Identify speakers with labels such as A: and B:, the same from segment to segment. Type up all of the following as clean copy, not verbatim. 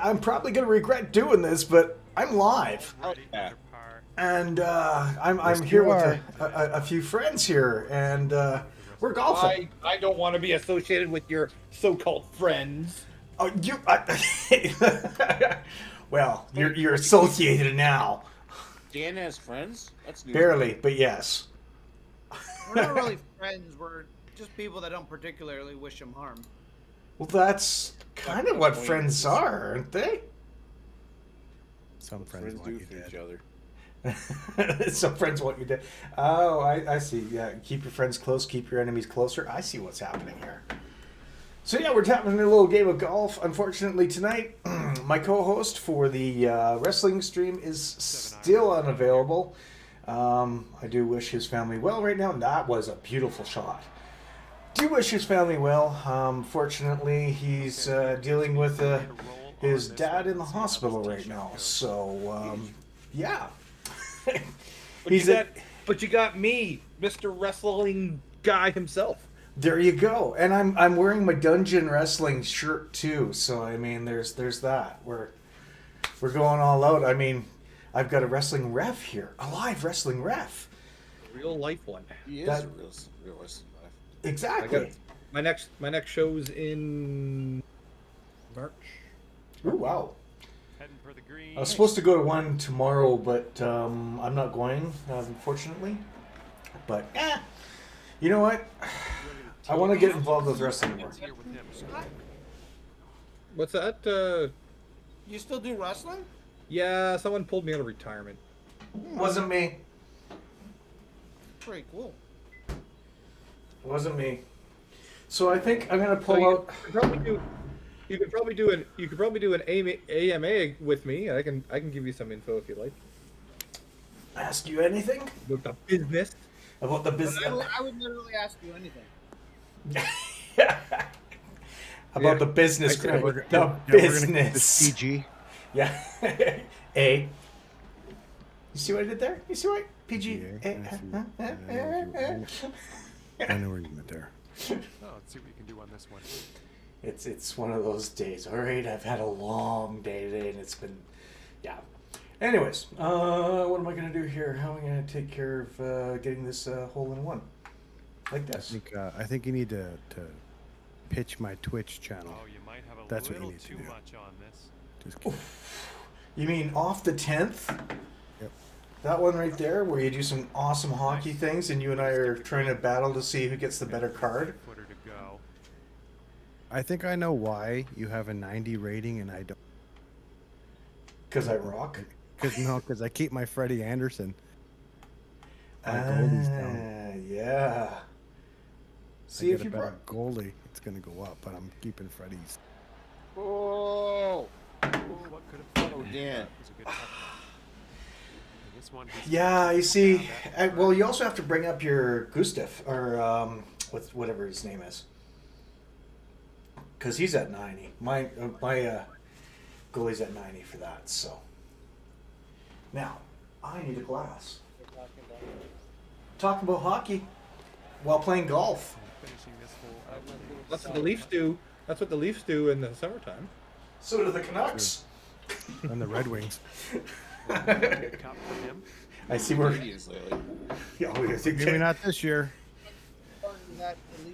A: I'm probably going to regret doing this, but I'm live.
B: Oh, yeah.
A: And I'm
C: Yes,
A: here
C: you
A: with
C: are.
A: a few friends here, and we're golfing.
B: I don't want to be associated with your so-called friends.
A: Oh, well, you're associated now.
D: Dan has friends? That's new.
A: Barely, but yes.
E: We're not really friends. We're just people that don't particularly wish him harm.
A: Well, that's kind of what friends are, aren't they?
C: Some friends
D: Friends
C: want
D: do
C: you
D: for each
C: dead.
D: other.
A: Some friends want you dead. Oh, I see. Yeah, keep your friends close, keep your enemies closer. I see what's happening here. So yeah, we're having a little game of golf. Unfortunately, tonight, my co-host for the wrestling stream is still unavailable. I do wish his family well right now. That was a beautiful shot. Do wish his family well. Fortunately, he's dealing with his dad in the hospital right now. So, yeah.
B: But you got me, Mr. Wrestling Guy himself.
A: There you go. And I'm wearing my Dungeon Wrestling shirt too. So I mean, there's that. We're going all out. I mean, I've got a wrestling ref here, a live wrestling ref.
B: Real life one.
D: He is
A: That-
D: a real wrestling life.
A: Exactly.
B: My next show's in March.
A: Ooh, wow.
F: Heading for the green.
A: I was supposed to go to one tomorrow, but I'm not going, unfortunately. But you know what? I want to get involved with wrestling more.
F: Here with him.
B: What's that?
E: You still do wrestling?
B: Yeah, someone pulled me out of retirement.
A: Wasn't me.
E: Pretty cool.
A: Wasn't me. So I think I'm gonna
B: So
A: pull out.
B: you could probably do an AMA with me. I can give you some info if you like
A: Ask you anything
B: about the business.
A: about the business.
E: I would literally ask you anything.
A: About
B: Yeah.
A: the business,
B: I said
A: Greg.
B: we're
A: The
C: We're gonna keep
A: business.
C: this PG.
A: Yeah. A. You see what I did there? You see what? PG.
C: I know where you went there.
F: Oh, let's see what you can do on this one.
A: It's one of those days. All right, I've had a long day today, and it's been, yeah. Anyways, what am I gonna do here? How am I gonna take care of getting this hole in one, like this?
C: I think you need to pitch my Twitch channel.
F: Oh, you might have a
C: That's what you
F: little
C: need to
F: too
C: do.
F: much on this.
C: Just kidding.
A: You mean off the 10th?
C: Yep.
A: That one right there, where you do some awesome hockey things, and you and I are trying to battle to see who gets the better card.
F: Footer to go.
C: I think I know why you have a 90 rating and I don't.
A: Cause I rock.
C: Because I keep my Freddie Anderson. My goalie's down.
A: Yeah. See
C: I
A: if
C: get
A: you
C: a better
A: brought.
C: goalie, it's gonna go up, but I'm keeping Freddie's.
D: Oh!
F: What could have
D: Oh,
F: been?
D: Dan.
F: That was a good touch. And this one, he's
A: Yeah, you see.
F: found that
A: Well, you also have to bring up your Gustav or whatever his name is, because he's at 90. My goalie's at 90 for that. So now I need a glass. Talking about hockey while playing golf.
F: finishing this hole.
B: That's what the Leafs do. That's what the Leafs do in the summertime.
A: So do the Canucks.
C: And the Red Wings.
F: Cup for him.
A: I see where.
D: Canadians lately.
A: Yeah, we got
C: Maybe not this year.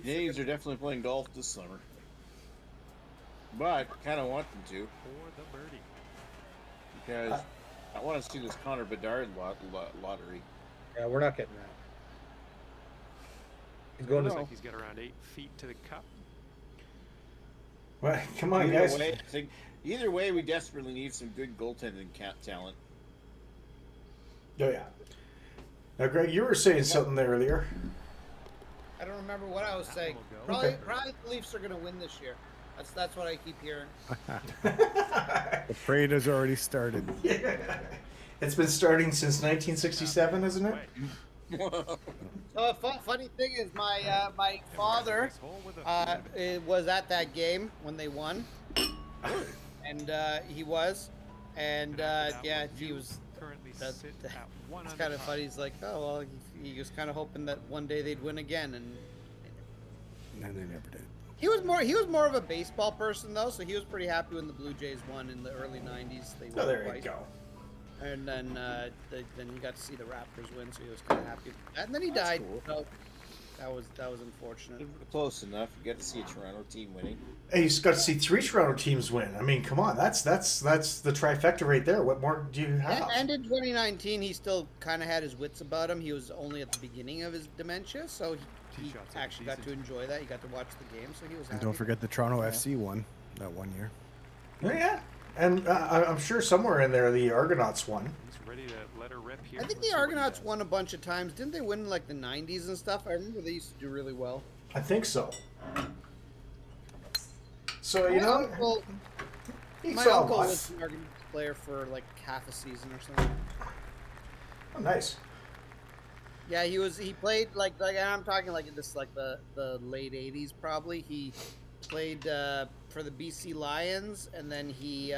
D: Canadians are definitely playing golf this summer. But kind of want them to
F: For the birdie.
D: because I want to see this Connor Bedard lottery.
B: Yeah, we're not getting that. He's going
F: Looks
B: to
F: like he's got around 8 feet to the cup.
A: Well, come on, guys.
D: Either way, we desperately need some good goaltending talent.
A: Oh yeah. Now, Greg, you were saying something there earlier.
E: I don't remember what I was saying.
F: will go.
E: Probably,
A: Okay.
E: probably the Leafs are gonna win this year. That's what I keep hearing.
C: The parade has already started.
A: It's been starting since 1967, isn't it?
E: So funny thing is, my father
F: This hole with a
E: was at that game when they won, and he was, and yeah, he was.
F: currently
E: That's
F: sit at one
E: It's
F: under
E: kind of
F: par.
E: funny. He's like, oh well, he was kind of hoping that one day they'd win again, and
C: And they never did.
E: He was more of a baseball person though, so he was pretty happy when the Blue Jays won in the early '90s. They won
A: Oh, there you
E: twice.
A: go.
E: And then then he got to see the Raptors win, so he was kind of happy with that. And then he
D: That's
E: died.
D: cool.
E: So that was unfortunate.
D: Close enough. You get to see a Toronto team winning.
A: Hey, you got to see 3 Toronto teams win. I mean, come on, that's the trifecta right there. What more do you have?
E: And in 2019, he still kind of had his wits about him. He was only at the beginning of his dementia, so he
F: shots are
E: actually got to
F: decent.
E: enjoy that. He got to watch the game, so he was happy.
C: And don't forget the Toronto FC won that one year.
A: Oh, yeah, and I'm sure somewhere in there the Argonauts won.
F: He's ready to let her rip here.
E: I think
F: Let's
E: the
F: see what he
E: Argonauts
F: does.
E: won a bunch of times. Didn't they win in like the 90s and stuff? I remember they used to do really well.
A: I think so. So
E: My
A: you know,
E: uncle,
A: he
E: my
A: saw
E: uncle
A: lots.
E: was an Argonauts player for like half a season or something.
A: Oh, nice.
E: Yeah, he played like I'm talking like this like the late 80s probably. He played for the BC Lions and then he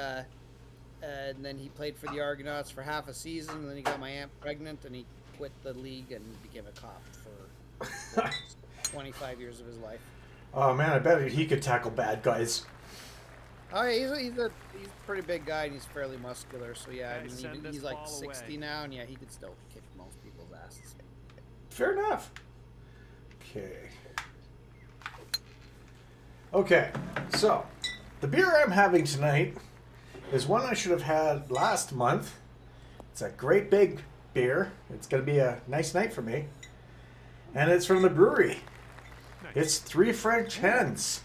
E: played for the Argonauts for half a season and then he got my aunt pregnant and he quit the league and became a cop for 25 years of his life.
A: Oh man, I bet he could tackle bad guys.
E: Oh yeah, he's a pretty big guy and he's fairly muscular, so yeah, I
F: Okay,
E: mean
F: send this
E: he's like
F: ball
E: 60
F: away.
E: now and yeah, he could still kick most people's asses.
A: Fair enough. Okay. Okay, so the beer I'm having tonight is one I should have had last month. It's a great big beer. It's going to be a nice night for me. And it's from the brewery.
F: Nice.
A: It's 3 French Hens.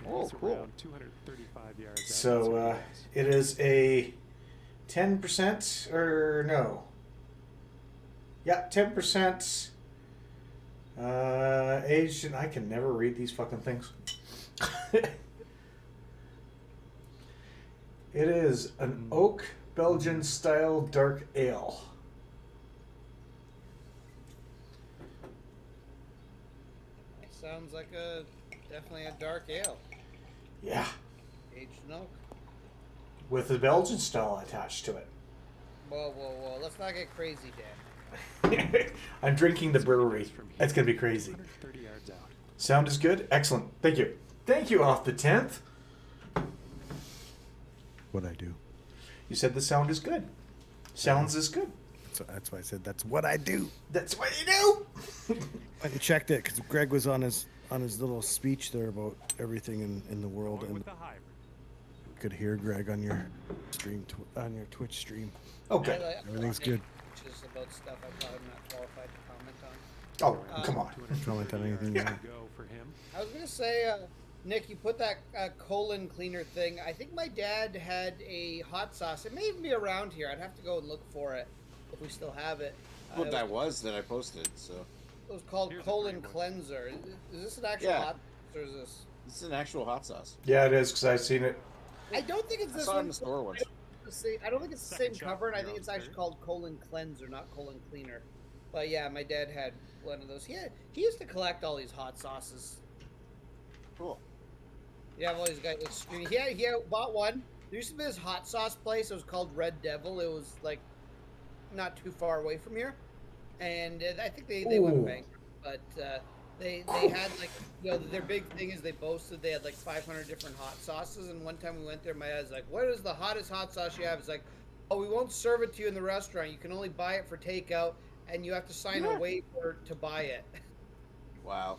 D: Oh,
F: He's
D: cool.
F: around 235 yards out.
A: So
F: Let's see what he does.
A: it is a 10% or no. Yeah, 10% aged, and I can never read these fucking things. It is an oak Belgian style dark ale.
E: Sounds like definitely a dark ale.
A: Yeah,
E: Aged in oak.
A: with the Belgian style attached to it.
E: Whoa. Let's not get crazy, Dan.
A: I'm drinking the brewery. It's gonna be crazy.
F: 130 yards out.
A: Sound is good. Excellent. Thank you. Thank you. Off the 10th.
C: What I do.
A: You said the sound is good. Sounds is good.
C: So that's why I said that's what I do.
A: That's what you do.
C: I checked it because Greg was on his little speech there about everything in the world,
F: Going
C: and
F: with the hybrid.
C: you could hear Greg on your stream on your Twitch stream.
A: Okay.
C: Everything's good.
E: Which is about stuff I'm probably not qualified to comment on.
A: Oh, come on.
F: 250
C: Comment on anything.
F: yards to go for him.
E: I was gonna say, Nick, you put that colon cleaner thing. I think my dad had a hot sauce. It may even be around here. I'd have to go and look for it if we still have it.
D: What that was that I posted, so.
E: It was called
F: Here's a
E: colon
F: great one.
E: cleanser. Is this an actual
D: Yeah.
E: hot sauce or is this?
D: It's an actual hot sauce.
A: Yeah, it is because I've seen it.
E: I don't think it's
D: I
E: this
D: saw it
E: one.
D: in the store once.
E: I don't think it's the
F: Second
E: same
F: shot
E: cover, and I
F: for
E: think
F: your
E: it's
F: own
E: actually
F: spirit.
E: called colon cleanser, not colon cleaner. But yeah, my dad had one of those. He used to collect all these hot sauces.
D: Cool.
E: Yeah, all these guys extreme. He had bought one. There used to be this hot sauce place. It was called Red Devil. It was like not too far away from here, and I think they went
A: Ooh.
E: bankrupt. But they had like their big thing is they boasted they had like 500 different hot sauces. And one time we went there, my dad's like, "What is the hottest hot sauce you have?" It's like, "Oh, we won't serve it to you in the restaurant. You can only buy it for takeout, and you have to sign a waiver to buy it."
D: Wow.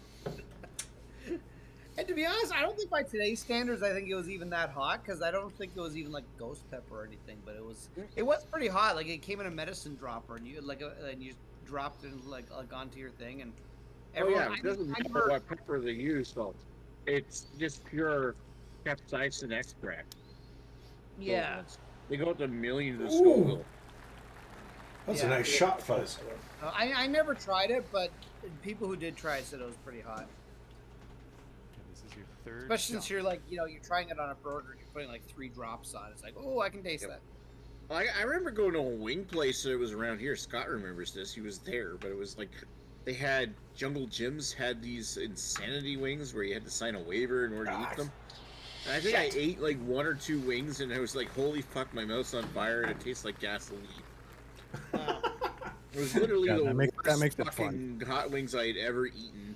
E: And to be honest, I don't think by today's standards, I think it was even that hot because I don't think it was even like ghost pepper or anything. But it was pretty hot. Like it came in a medicine dropper, and you and you dropped it like onto your thing, and everyone.
G: Oh yeah, it doesn't matter what pepper they use though. It's just pure capsaicin extract.
E: Yeah.
G: They go to millions of
A: Ooh.
G: Scoville.
A: That's
E: Yeah.
A: a nice shot, Fuzz.
E: I never tried it, but people who did try it said it was pretty hot.
F: And this is your third
E: Especially since
F: shot.
E: you're like, you're trying it on a burger and you're putting like 3 drops on it. It's like, oh, I can taste that.
G: I remember going to a wing place that was around here. Scott remembers this. He was there, but it was like they had Jungle Gyms had these insanity wings where you had to sign a waiver in order to eat them. And I think I ate like 1 or 2 wings, and I was like, "Holy fuck, my mouth's on fire, and it tastes like gasoline." It was literally
C: Yeah,
G: the
C: that makes
G: worst
C: it fun.
G: fucking hot wings I had ever eaten.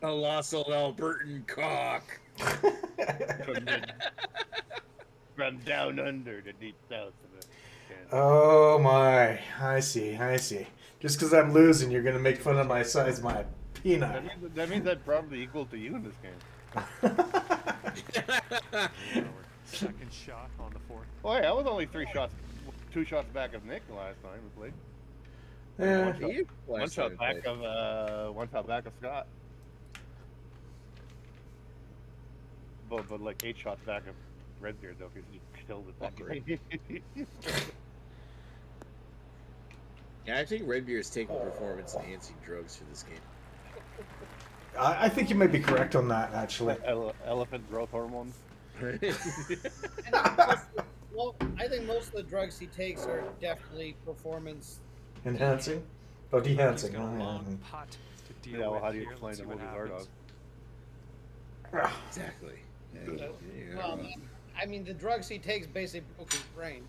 G: Colossal Albertan cock.
H: From down under the deep south of it.
A: Oh my! I see. Just because I'm losing, you're gonna make fun of my size, of my peanut.
H: That means I'm probably equal to you in this game.
F: Second shot on the fourth.
H: Oh yeah, I was only 2 shots back of Nick the last time we played.
A: Yeah.
H: One shot back of Scott. But like 8 shots back of Redbeard though, because he killed it that game.
G: Yeah, I think Redbeard is taking performance-enhancing drugs for this game.
A: I think you may be correct on that, actually.
H: Elephant growth hormone.
E: Well, I think most of the drugs he takes are definitely performance.
A: Enhancing? Oh,
F: He's
A: dehancing.
F: got a long
A: Oh,
F: putt to deal
H: Yeah, well,
F: with
H: how do you
F: here.
H: explain
F: Let's
H: the
F: see what
H: movie Hard
F: happens.
H: Dog?
G: Exactly.
E: Well, I mean, the drugs he takes basically broke his brain.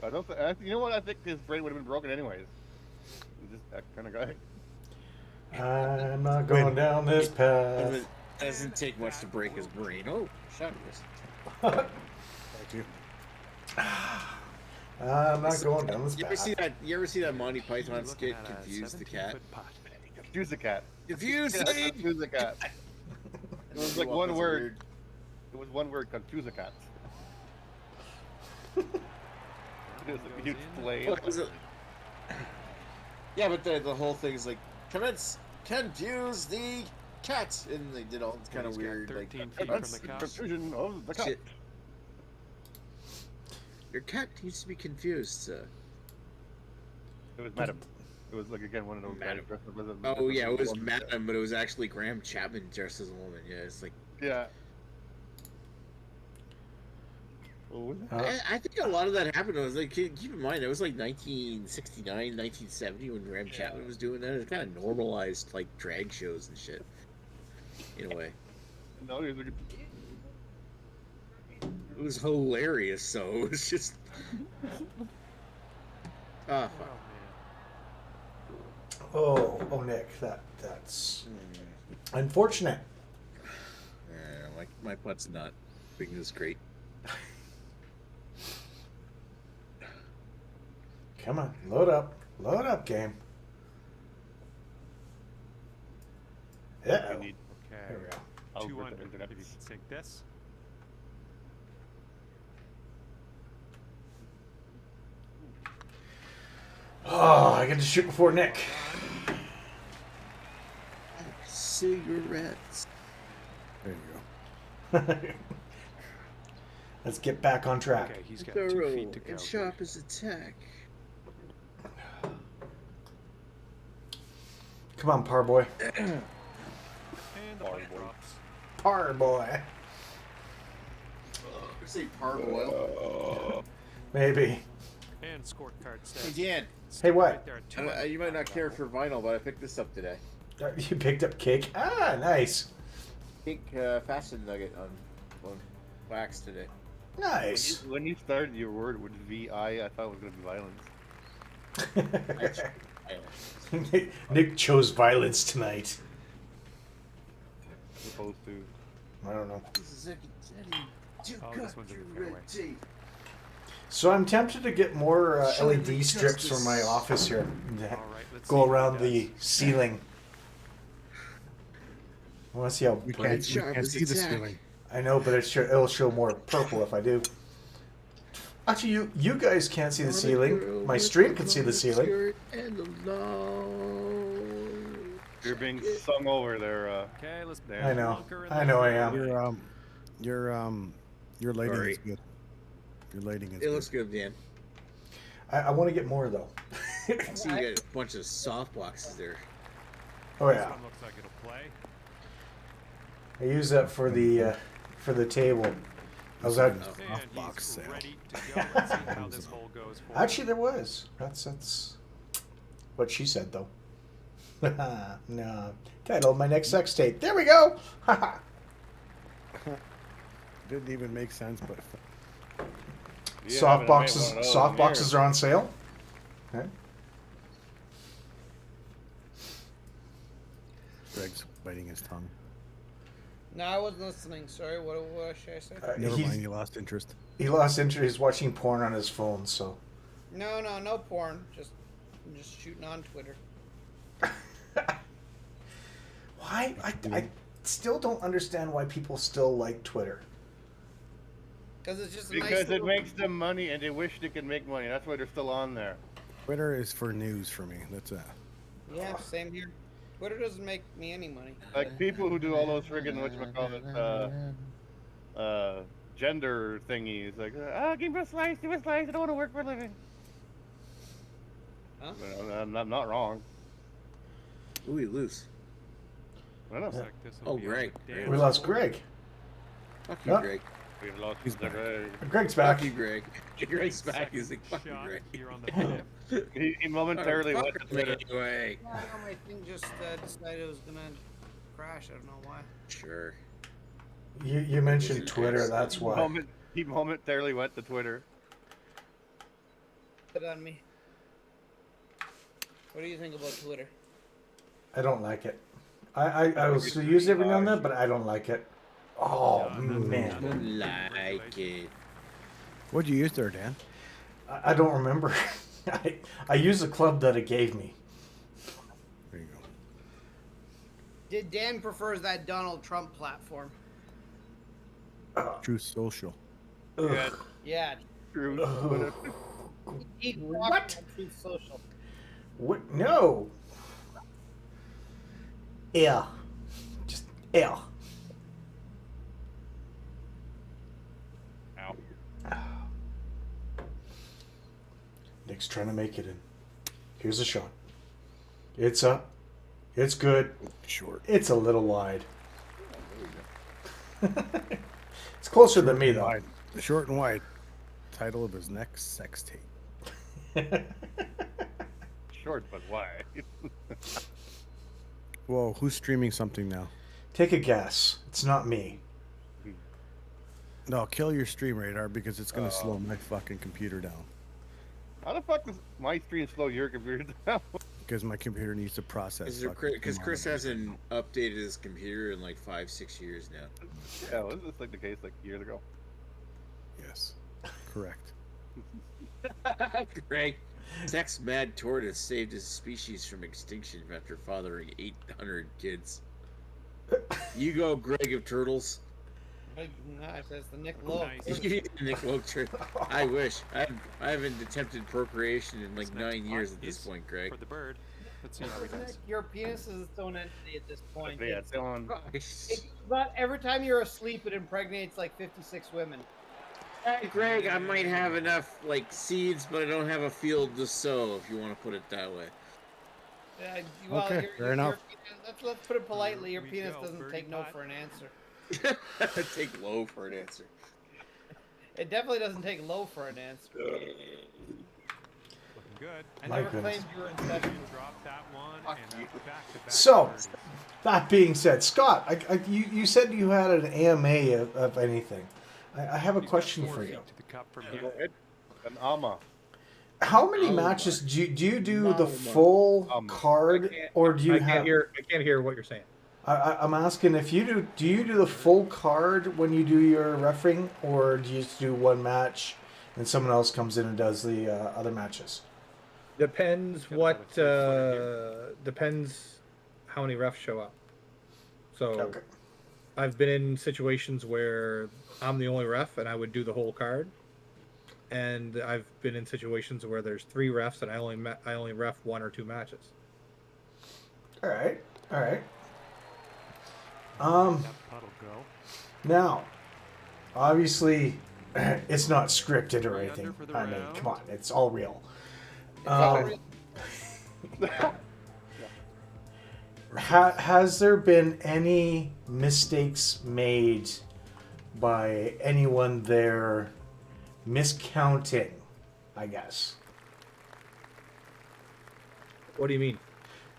H: I don't. You know what? I think his brain would have been broken anyways. He's just that kind of guy.
A: I'm not going down this path.
G: Doesn't take much to break his brain. Oh, shot this.
C: Thank you.
A: I'm not going down this
G: You ever see
A: path.
G: that? You ever see that Monty Python
F: Looking
G: skit?
F: at a
G: Confuse the cat.
F: 17-foot putt.
H: Confuse the cat.
G: Confuse
H: Yeah,
G: the.
H: confuse the cat. It was like one word. It was one word. Confuse the cat. It was a huge play.
G: What was it? Yeah, but the whole thing is like confuse the cat, and they did all this kind of
F: He's got
G: weird
F: 13
G: like
F: feet
H: That's
F: from the
H: the
F: cup.
H: confusion of the cat.
G: shit. Your cat needs to be confused.
H: It was Madam. It was like again one of those guys
G: Madam.
H: dressed up as a.
G: Oh yeah, it was
H: woman.
G: Madam, but it was actually Graham Chapman dressed as a woman. Yeah, it's like
H: Yeah. What was it?
G: I think a lot of that happened. I was like, keep in mind, it was like 1969, 1970 when Graham Chapman was doing that. It kind of normalized like drag shows and shit. In a way,
H: No, he was like,
G: it was hilarious. So it was just. Ah,
F: Oh,
G: fuck.
F: man.
A: Oh, Nick, that's unfortunate.
G: Yeah, my putt's not being this great.
A: Come on, load up, game. Yeah.
H: we need
A: There
F: Okay.
A: we go.
H: I'll
F: 2
H: put
F: under.
H: the
F: If
H: internet.
F: you can sink this.
A: Oh, I get to shoot before Nick.
G: Cigarettes.
C: There you go.
A: Let's get back on track.
F: Okay, he's got 2
G: Thorough
F: feet to go.
G: and sharp as a tack.
A: Come on, par boy.
F: And the putt drops.
A: Par boy.
G: Say parboil.
A: Maybe.
F: And scorecard
G: Hey
F: says.
G: Dan,
A: Hey, what?
F: Right there at 2 under
G: you might not
F: par
G: care
F: level.
G: for vinyl, but I picked this up today.
A: You picked up cake. Ah, nice.
G: Pink fasten nugget on wax today.
A: Nice.
H: When you started your word with VI, I thought it was going to be violence.
A: Nick chose violence tonight.
H: As opposed to.
A: I don't know.
F: Oh, this one's in the fairway.
A: So I'm tempted to get more
G: Show me
A: LED strips for my
G: justice.
A: office here.
F: All right, let's
A: Go
F: see what
A: around
F: he
A: the
F: does.
A: ceiling. I want to see how.
C: We
G: But
C: can't,
G: it's
C: we
G: sharp
C: can't
G: as
C: see the
G: attack.
C: ceiling.
A: I know, but it'll show more purple if I do. Actually, you guys can't see the ceiling. My stream can see the ceiling.
H: You're being sung over there.
F: Okay, let's.
A: I know.
F: bunker in
A: I
F: the
A: know I
F: fairway.
A: am.
C: Your lighting
G: Sorry.
C: is good. Your lighting is
G: It
C: good.
G: looks good, Dan.
A: I want to get more though.
G: See, you got a bunch of soft boxes there.
A: Oh
F: This
A: yeah,
F: one looks like it'll play.
A: I use that for the table. I was out.
F: And
C: box
F: he's
C: sale.
F: ready to go. Let's see how this hole goes for him.
A: Actually, there was. That's what she said though. No. Title of my next sex tape. There we go.
C: Didn't even make sense, but
A: Soft boxes are on sale. Okay.
C: Greg's biting his tongue.
E: No, I wasn't listening. Sorry, what should I say?
C: Never mind, you lost interest.
A: He lost interest. He's watching porn on his phone, so.
E: No porn. I'm just shooting on Twitter.
A: Why? I still don't understand why people still like Twitter.
E: Because it's just a
H: Because
E: nice
H: it
E: little...
H: makes them money, and they wish they could make money. That's why they're still on there.
C: Twitter is for news for me. That's it.
E: Yeah, same here. Twitter doesn't make me any money.
H: Like people who do all those friggin' whatchamacallit, gender thingies, like, give me a slice, I don't want to work for a living.
E: Huh?
H: I'm not wrong.
G: Who we lose?
H: I don't know.
F: Looks like this will
G: Oh,
F: be
G: Greg.
F: our day.
A: We lost Greg.
G: Fuck you,
A: Huh?
G: Greg.
H: We've lost
C: He's back.
A: Greg's back.
G: Fuck you, Greg. Greg's back. He's like, fuck you,
F: Shot
G: Greg.
F: here on the fifth.
H: He momentarily
G: Oh,
H: went to
G: fuck me
H: Twitter.
G: anyway.
E: Yeah, I know my thing just decided it was gonna crash. I don't know why.
G: Sure.
A: You mentioned Twitter, that's why.
H: He momentarily went to Twitter.
E: Put on me. What do you think about Twitter?
A: I don't like it. I will still use it every now and then, but I don't like it. Oh, man.
G: Like it.
C: What'd you use there, Dan?
A: I don't remember. I used the club that it gave me.
C: There you go.
E: Dan prefers that Donald Trump platform.
C: Truth Social.
A: Ugh.
H: Yeah,
E: Yeah.
H: true.
A: Ugh.
E: What? Truth Social.
A: What? No. Yeah. Just yeah.
H: Ow.
A: Nick's trying to make it in. Here's a shot. It's up. It's good.
C: Short.
A: It's a little wide. It's closer than me, though.
C: Wide. Short and wide. Title of his next sex tape.
H: Short, but why?
C: Whoa, who's streaming something now?
A: Take a guess. It's not me.
C: No, kill your stream radar because it's gonna slow my fucking computer down.
H: How the fuck does my screen slow your computer down?
C: Because my computer needs to process.
G: Because Chris hasn't updated his computer in like 5-6 years now.
H: Yeah, wasn't this like the case like years ago?
C: Yes, correct.
G: Greg, sex mad tortoise saved his species from extinction after fathering 800 kids. You go, Greg of Turtles.
E: Nice, that's the Nick Lowe.
F: Nice.
G: Nick Locher. I wish. I haven't attempted procreation in like
F: This next
G: 9 years
F: putt
G: at this
F: is
G: point, Greg.
F: For the bird. Let's see how he
E: Nick,
F: does.
E: your penis is its own entity at this point.
H: Yeah, Dylan.
E: But every time you're asleep, it impregnates like 56 women.
G: Hey, Greg, I might have enough like seeds, but I don't have a field to sow. If you want to put it that way.
C: Okay, fair enough.
E: Let's put it politely. Your
F: we
E: penis
F: go,
E: doesn't
F: birdie
E: take no
F: putt.
E: for an answer.
G: Take low for an answer.
E: It definitely doesn't take low for an answer.
F: Looking good.
E: I
A: My
E: never
A: goodness.
E: claimed you were in session.
F: Drop that one
G: Fuck
F: and
G: you.
F: back-to-back
A: So,
F: birdies.
A: that being said, Scott, you said you had an AMA of anything. I have a
F: He's got
A: question
F: 4
A: for
F: feet
A: you.
F: to the cup from
H: Go
F: here.
H: ahead. An AMA.
A: How many
G: Oh,
A: matches do you do the
G: No,
A: full
H: no.
A: card, or do you
B: I
A: have?
B: can't hear what you're saying.
A: I'm asking if you do you do the full card when you do your reffing, or do you just do one match and someone else comes in and does the other matches?
B: Depends
F: Got
B: what.
F: another 3-footer
B: Depends how many refs show up. So
A: Okay.
B: I've been in situations where I'm the only ref and I would do the whole card, and I've been in situations where there's 3 refs and I only ref 1 or 2 matches.
A: All right. All right.
F: That putt'll go.
A: Now, obviously, it's not scripted or
F: 3
A: anything.
F: under for the
A: I mean,
F: round.
A: come on, it's all real.
E: all real.
A: Has there been any mistakes made by anyone there miscounting, I guess?
B: What do you mean?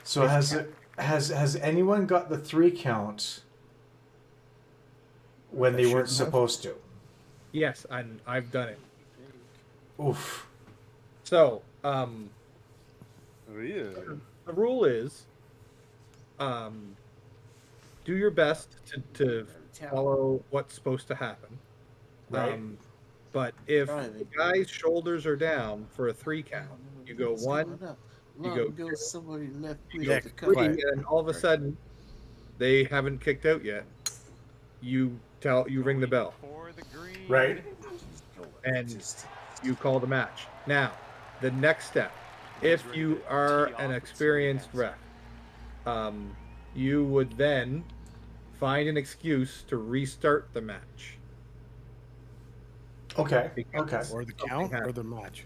A: So has anyone got the 3 count when they weren't
C: shouldn't have.
A: supposed to?
B: Yes, I've done it.
A: Oof.
B: So
H: Yeah.
B: the rule is, do your best to follow what's supposed to happen.
A: Right.
B: But if the guy's shoulders are down for a 3 count, you go 1, you go 2,
D: somebody left
B: you go
C: Nick,
B: 3,
C: quiet.
B: and all of a sudden they haven't kicked out yet. You ring the bell
F: For the green.
A: Right.
B: and you call the match. Now, the next step, if you are an experienced ref, you would then find an excuse to restart the match.
A: Okay.
B: Because
A: Okay.
C: Or the
B: something
C: count or
B: happened.
C: the match.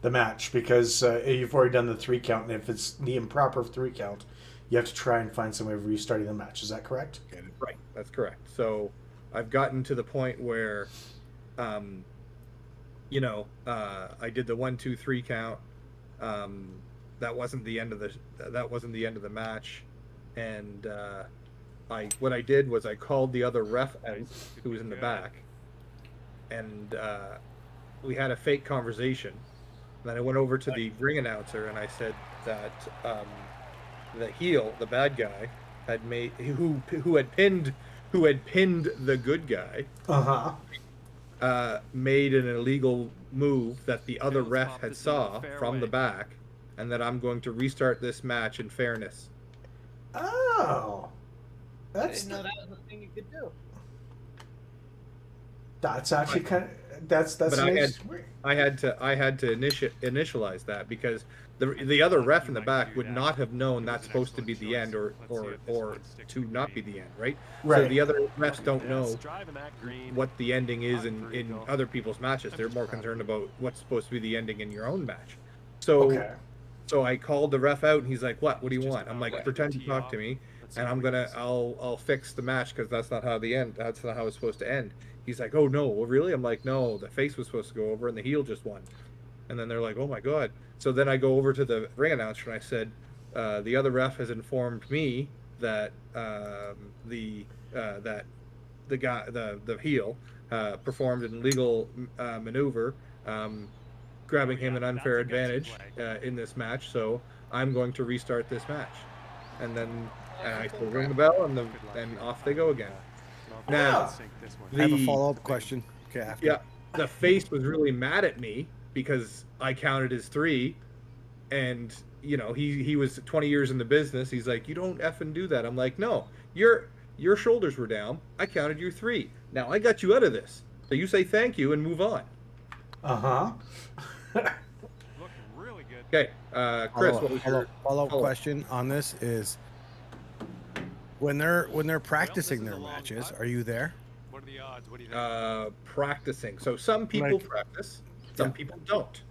A: The match, because you've already done the 3 count, and if it's the improper 3 count, you have to try and find some way of restarting the match. Is that correct?
B: Right, that's correct. So I've gotten to the point where, I did the 1, 2, 3 count. That wasn't the end of the match, and what I did was I called the other ref out, who was in the back, and we had a fake conversation. Then I went over to the ring announcer and I said that the bad guy, had made who had pinned the good guy, made an illegal move that the other ref had saw from the back, and that I'm going to restart this match in fairness.
A: Oh,
E: I
A: that's
E: didn't know that was a thing you could do.
A: actually kind of that's
B: But
A: nice.
B: I had to initialize that, because the other ref in the back would not have known that's supposed to be the end, or to not be the end, right? So
A: Right.
B: the other refs don't know
F: Yes, driving that green.
B: what the ending is in other people's matches. They're more concerned about what's supposed to be the ending in your own match. So
A: Okay.
B: so I called the ref out and he's like, "What? What do you want?" I'm like, "Pretend to talk to me, and I'll fix the match, because that's not how that's not how it's supposed to end." He's like, "Oh no, well, really?" I'm like, "No, the face was supposed to go over and the heel just won." And then they're like, "Oh my god." So then I go over to the ring announcer and I said, "The other ref has informed me that the heel performed an illegal maneuver, grabbing him an unfair advantage in this match. So I'm going to restart this match." And then I still ring the bell, and off they go again. Now,
C: I have a follow-up question. Okay, after.
B: yeah, the face was really mad at me because I counted as 3, and he was 20 years in the business. He's like, "You don't effing do that." I'm like, "No, your shoulders were down. I counted you 3. Now I got you out of this. So you say thank you and move on."
F: Looking really good.
B: Okay, Chris, what was your
C: Follow-up question on this is, when they're practicing their matches, are you there?
F: What are the odds? What do you think?
B: practicing? So some people
C: Like-
B: practice, some
C: Yeah.
B: people don't.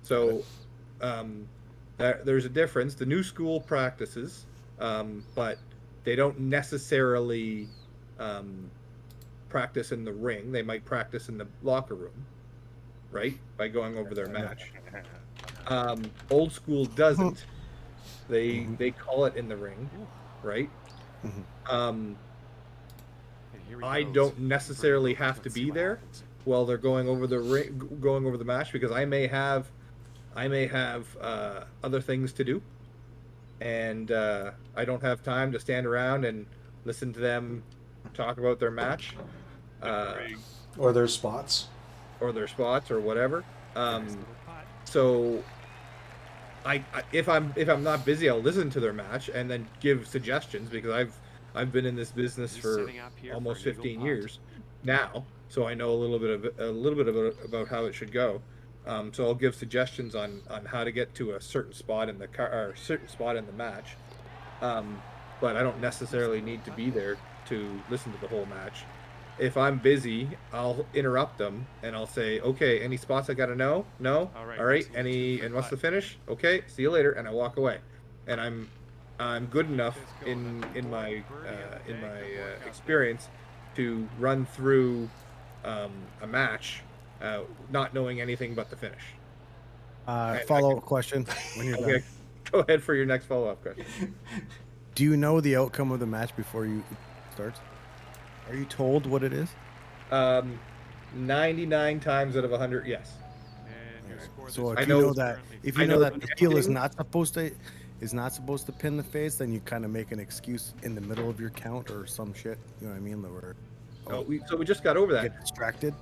B: So there's a difference. The new school practices, but they don't necessarily practice in the ring. They might practice in the locker room, right? By going over their match. Old school doesn't. They call it in the ring, right?
F: And here he
B: I
F: goes.
B: don't necessarily have to
F: Let's see
B: be
F: what
B: there
F: happens.
B: while they're going over the match, because I may have other things to do, and I don't have time to stand around and listen to them talk about their match,
A: Or their spots.
B: or their spots, or whatever.
F: Nice little putt.
B: So if I'm not busy, I'll listen to their match and then give suggestions, because I've been in this business
F: He's
B: for
F: setting up here
B: almost
F: for an eagle
B: 15
F: putt.
B: years now, so I know a little bit about how it should go. So I'll give suggestions on how to get to a certain spot in the car, or a certain spot in the match. But I don't necessarily need to be there to listen to the whole match. If I'm busy, I'll interrupt them and I'll say, "Okay, any spots I gotta know? No?
F: All right,
B: All right.
F: let's see who's
B: Any?
F: good for
B: And what's the
F: putt."
B: finish? Okay, see you later," and I walk away. And I'm good enough
F: Let's go.
B: in
F: That's
B: my
F: birdie of the day. Good work out
B: experience to run through a match, not knowing anything but the finish.
C: Follow-up question when you're
B: Okay,
C: done.
B: go ahead for your next follow-up question.
C: Do you know the outcome of the match before you starts? Are you told what it is?
B: 99 times out of 100, yes.
F: And your score
C: So
F: this
C: if
B: I
C: you
B: know-
C: know that,
F: currently
C: if
B: I
C: you
B: know
C: know
B: that
C: that the heel is
B: ending-
C: not supposed to is not supposed to pin the face, then you kind of make an excuse in the middle of your count or some shit. You know what I mean? Where,
B: So we just got over that.
C: get distracted.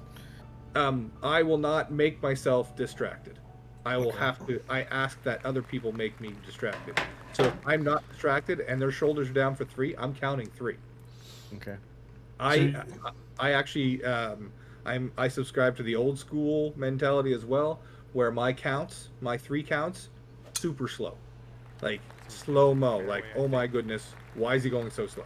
B: I will not make myself distracted. I will
C: Okay.
B: have to. I ask that other people make me distracted. So if I'm not distracted and their shoulders are down for 3, I'm counting 3.
C: Okay.
B: I actually I subscribe to the old school mentality as well, where my 3 counts, super slow, like slow mo. Like, oh my goodness, why is he going so slow?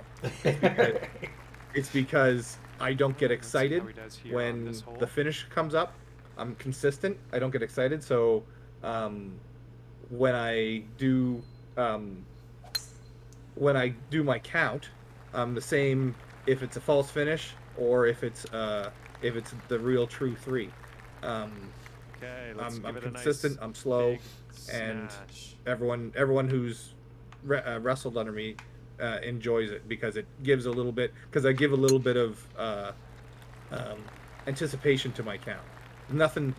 B: It's because I don't get excited when the finish comes up. I'm consistent. I don't get excited. So when I do my count, I'm the same if it's a false finish or if it's the real true 3.
F: Okay,
B: I'm consistent. I'm slow, and everyone who's wrestled under me enjoys it because it gives a little bit. Because I give a little bit of anticipation to my count. Nothing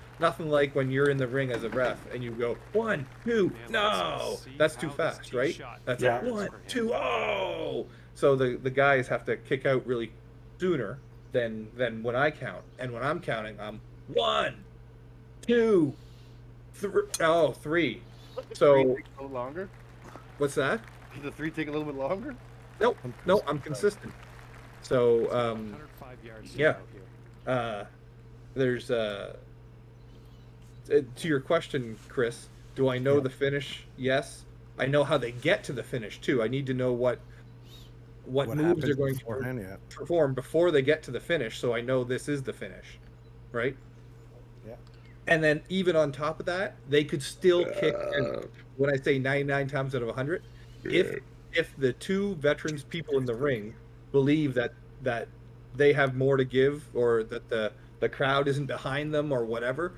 B: like when you're in the ring as a ref and you go 1, 2, no, that's too fast, right? That's like 1, 2, oh. So the guys have to kick out really sooner than when I count. And when I'm counting, I'm 1, 2, 3. So
H: a little longer.
B: What's that?
H: Does the 3 take a little bit longer?
B: No, I'm consistent. So
F: 105 yards
B: yeah.
F: here.
B: There's to your question, Chris, do I know the finish? Yes. I know how they get to the finish too. I need to know what moves they're going to perform before they get to the finish, so I know this is the finish, right?
C: Yeah.
B: And then even on top of that, they could still kick. And when I say 99 times out of 100, if the 2 veterans people in the ring believe that they have more to give, or that the crowd isn't behind them or whatever,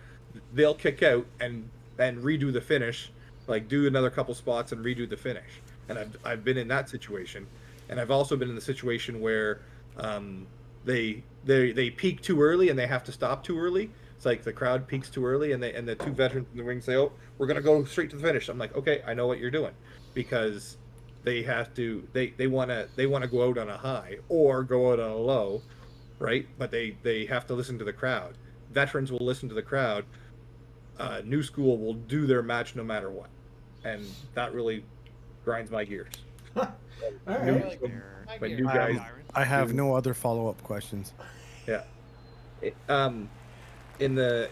B: they'll kick out and redo the finish, like do another couple spots and redo the finish. And I've been in that situation, and I've also been in the situation where they peak too early and they have to stop too early. It's like the crowd peaks too early and the 2 veterans in the ring say, "Oh, we're gonna go straight to the finish." I'm like, "Okay, I know what you're doing," because they have to they want to go out on a high or go out on a low, right? But they have to listen to the crowd. Veterans will listen to the crowd. New school will do their match no matter what, and that really grinds my gears.
A: All right.
B: But you guys,
C: I have no other follow-up questions.
B: yeah. In the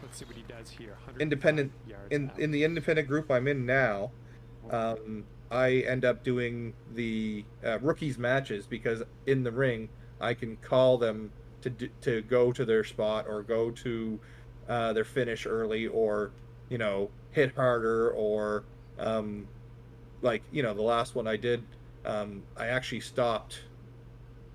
F: Let's see what he does here.
B: independent in the independent group I'm in now, I end up doing the rookies matches, because in the ring I can call them to go to their spot or go to their finish early, or hit harder, or like the last one I did, I actually stopped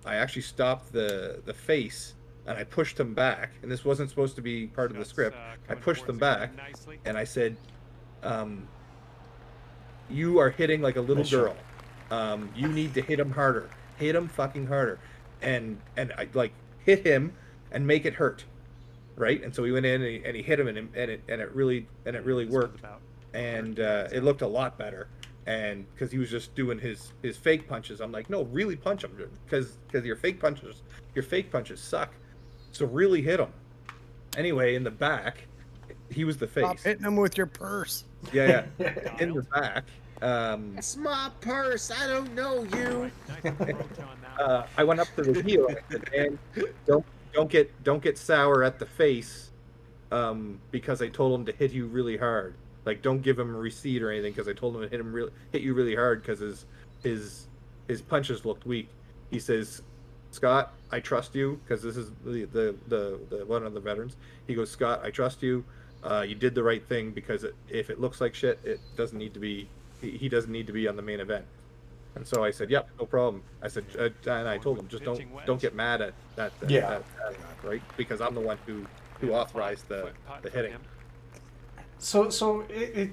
B: the face, and I pushed them back, and this wasn't supposed to be part of the script. I pushed them back, and I said, "You are hitting like a little girl. You need to hit him harder. Hit him fucking harder." And I hit him and make it hurt, right? And so he went in and he hit him, and it really worked, and it looked a lot better. And because he was just doing his fake punches, I'm like, no, really punch him, because your fake punches suck. So really hit him. Anyway, in the back, he was the face.
C: Stop hitting him with your purse.
B: Yeah. In the back.
G: It's my purse. I don't know you.
B: I went up to the heel and I said, "Man, don't get sour at the face, because I told him to hit you really hard. Like, don't give him a receipt or anything, because I told him to hit you really hard, because his punches looked weak." He says, "Scott, I trust you," because this is the one of the veterans. He goes, "Scott, I trust you. You did the right thing, because if it looks like shit, it doesn't need to be. He doesn't need to be on the main event." And so I said, "Yep, no problem." I said, and I told him, just don't get mad at that, right? Because I'm the one who authorized the hitting.
A: So it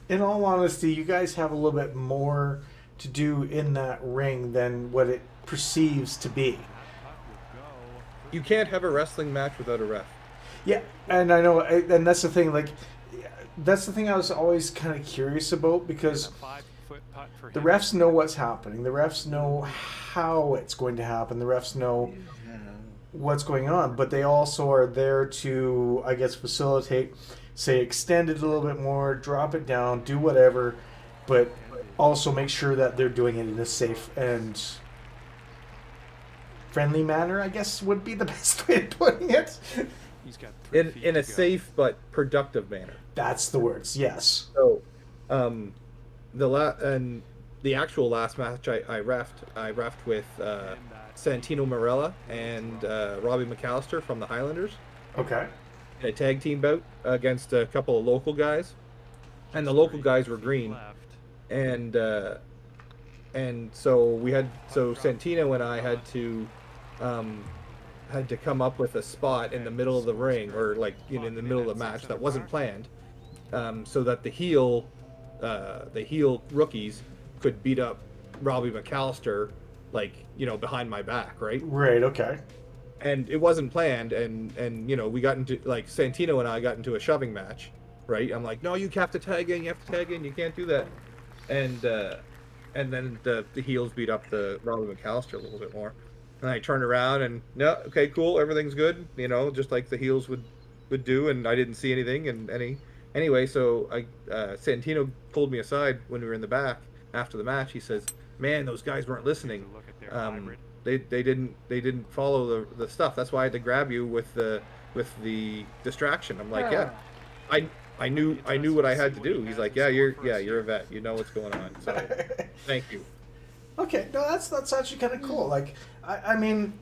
A: in all honesty, you guys have a little bit more to do in that ring than what it perceives to be.
B: You can't have a wrestling match without a ref.
A: Yeah, and I know, and that's the thing. Like, that's the thing I was always kind of curious about, because
F: And a 5-foot putt for
A: the
F: him.
A: refs know what's happening. The refs know how it's going to happen. The refs know what's going on, but they also are there to, I guess, facilitate, say, extend it a little bit more, drop it down, do whatever, but also make sure that they're doing it in a safe and friendly manner, I guess would be the best way of putting it.
F: He's got 3 feet
B: in
F: to
B: a
F: go.
B: safe but productive manner.
A: That's the words, yes.
B: So, the actual last match I refed with Santino Marella and Robbie McAllister from the Highlanders
A: Okay.
B: in a tag team bout against a couple of local guys, and the local guys were green,
F: Left.
B: and so Santino and I had to come up with a spot in the middle of the ring, or like in the middle of the match that wasn't planned, so that the heel rookies could beat up Robbie McAllister, like behind my back, right?
A: Right, okay.
B: And it wasn't planned, and we got into, like, Santino and I got into a shoving match, right? I'm like, no, you have to tag in, you can't do that, and then the heels beat up the Robbie McAllister a little bit more, and I turned around and no, okay, cool, everything's good, just like the heels would do, and I didn't see anything, anyway, so Santino pulled me aside when we were in the back after the match. He says, man, those guys weren't listening.
F: Look at their hybrid.
B: They didn't follow the stuff. That's why I had to grab you with the distraction. I'm like, yeah, I knew what I had to do. He's like, yeah, you're a vet. You know what's going on. So thank you.
A: Okay, no, that's actually kind of cool. Like, I mean,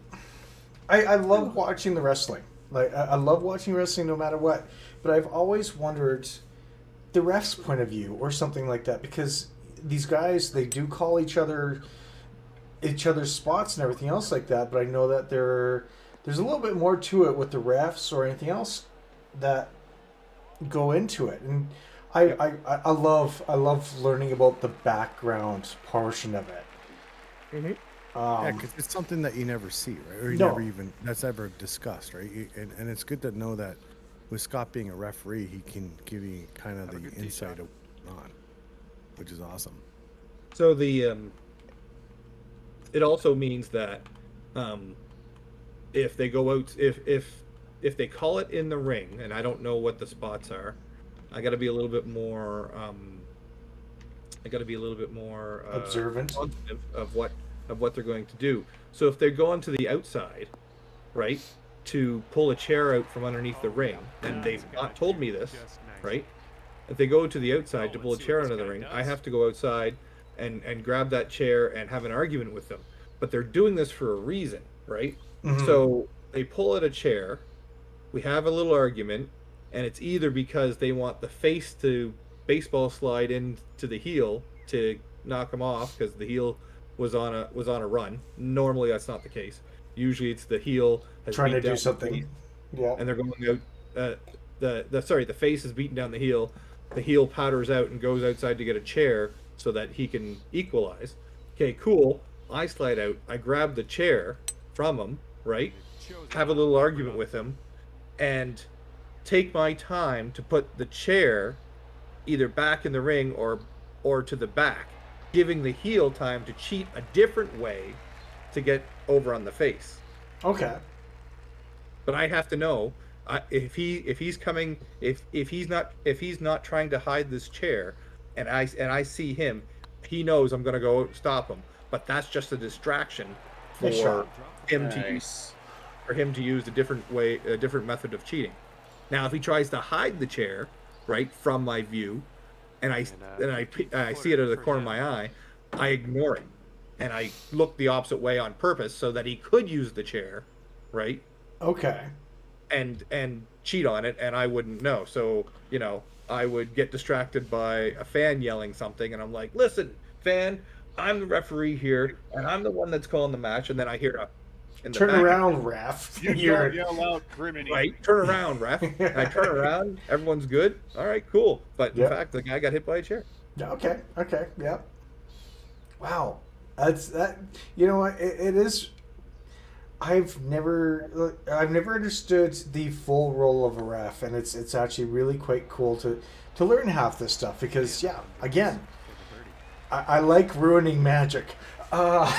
A: I love watching the wrestling. Like, I love watching wrestling no matter what. But I've always wondered the ref's point of view or something like that, because these guys, they do call each other's spots and everything else like that. But I know that there's a little bit more to it with the refs or anything else that go into it. And I love learning about the background portion of it.
B: Mm-hmm.
C: Yeah, because it's something that you never see, right? Or you
A: No.
C: never even that's ever discussed, right? And it's good to know that with Scott being a referee, he can give you kind of
F: Have a
C: the
F: good tee
C: insight
F: shot.
C: of what's on, which is awesome.
B: So it also means that if they go out, if they call it in the ring, and I don't know what the spots are, I got to be a little bit more
A: Observant.
B: positive of what they're going to do. So if they're going to the outside, right, to pull a chair out from underneath the ring, and they've not told me this, right? If they go to the outside to pull a chair out of the ring, I have to go outside and grab that chair and have an argument with them. But they're doing this for a reason, right?
A: Mhm.
B: So they pull out a chair, we have a little argument, and it's either because they want the face to baseball slide into the heel to knock him off because the heel was on a run. Normally that's not the case. Usually it's the heel has
A: Trying to
B: beat
A: do
B: down
A: something.
B: the face,
A: Yeah.
B: and they're going out. The face is beating down the heel. The heel powders out and goes outside to get a chair so that he can equalize. Okay, cool. I slide out. I grab the chair from him, right? Have a little argument with him, and take my time to put the chair either back in the ring or to the back, giving the heel time to cheat a different way to get over on the face.
A: Okay.
B: But I have to know if he's not trying to hide this chair, and I see him, he knows I'm gonna go stop him. But that's just a distraction for
A: Nice shot.
B: him to use a different method of cheating. Now, if he tries to hide the chair, right, from my view, and I see it out of the corner of my eye, I ignore it, and I look the opposite way on purpose so that he could use the chair, right,
A: Okay.
B: and cheat on it, and I wouldn't know. So I would get distracted by a fan yelling something, and I'm like, listen, fan, I'm the referee here, and I'm the one that's calling the match, and then I hear in the
A: Turn
B: back,
A: around, ref.
H: You
A: You're-
H: don't yell out criminy.
B: right, turn around, ref. And I turn around, everyone's good. All right, cool. But in
A: Yep.
B: fact, the guy got hit by a chair.
A: Yeah, okay. Okay. Yep. Wow. That's that. You know what? It is. I've never understood the full role of a ref, and it's actually really quite cool to learn half this stuff because again, I like ruining magic, but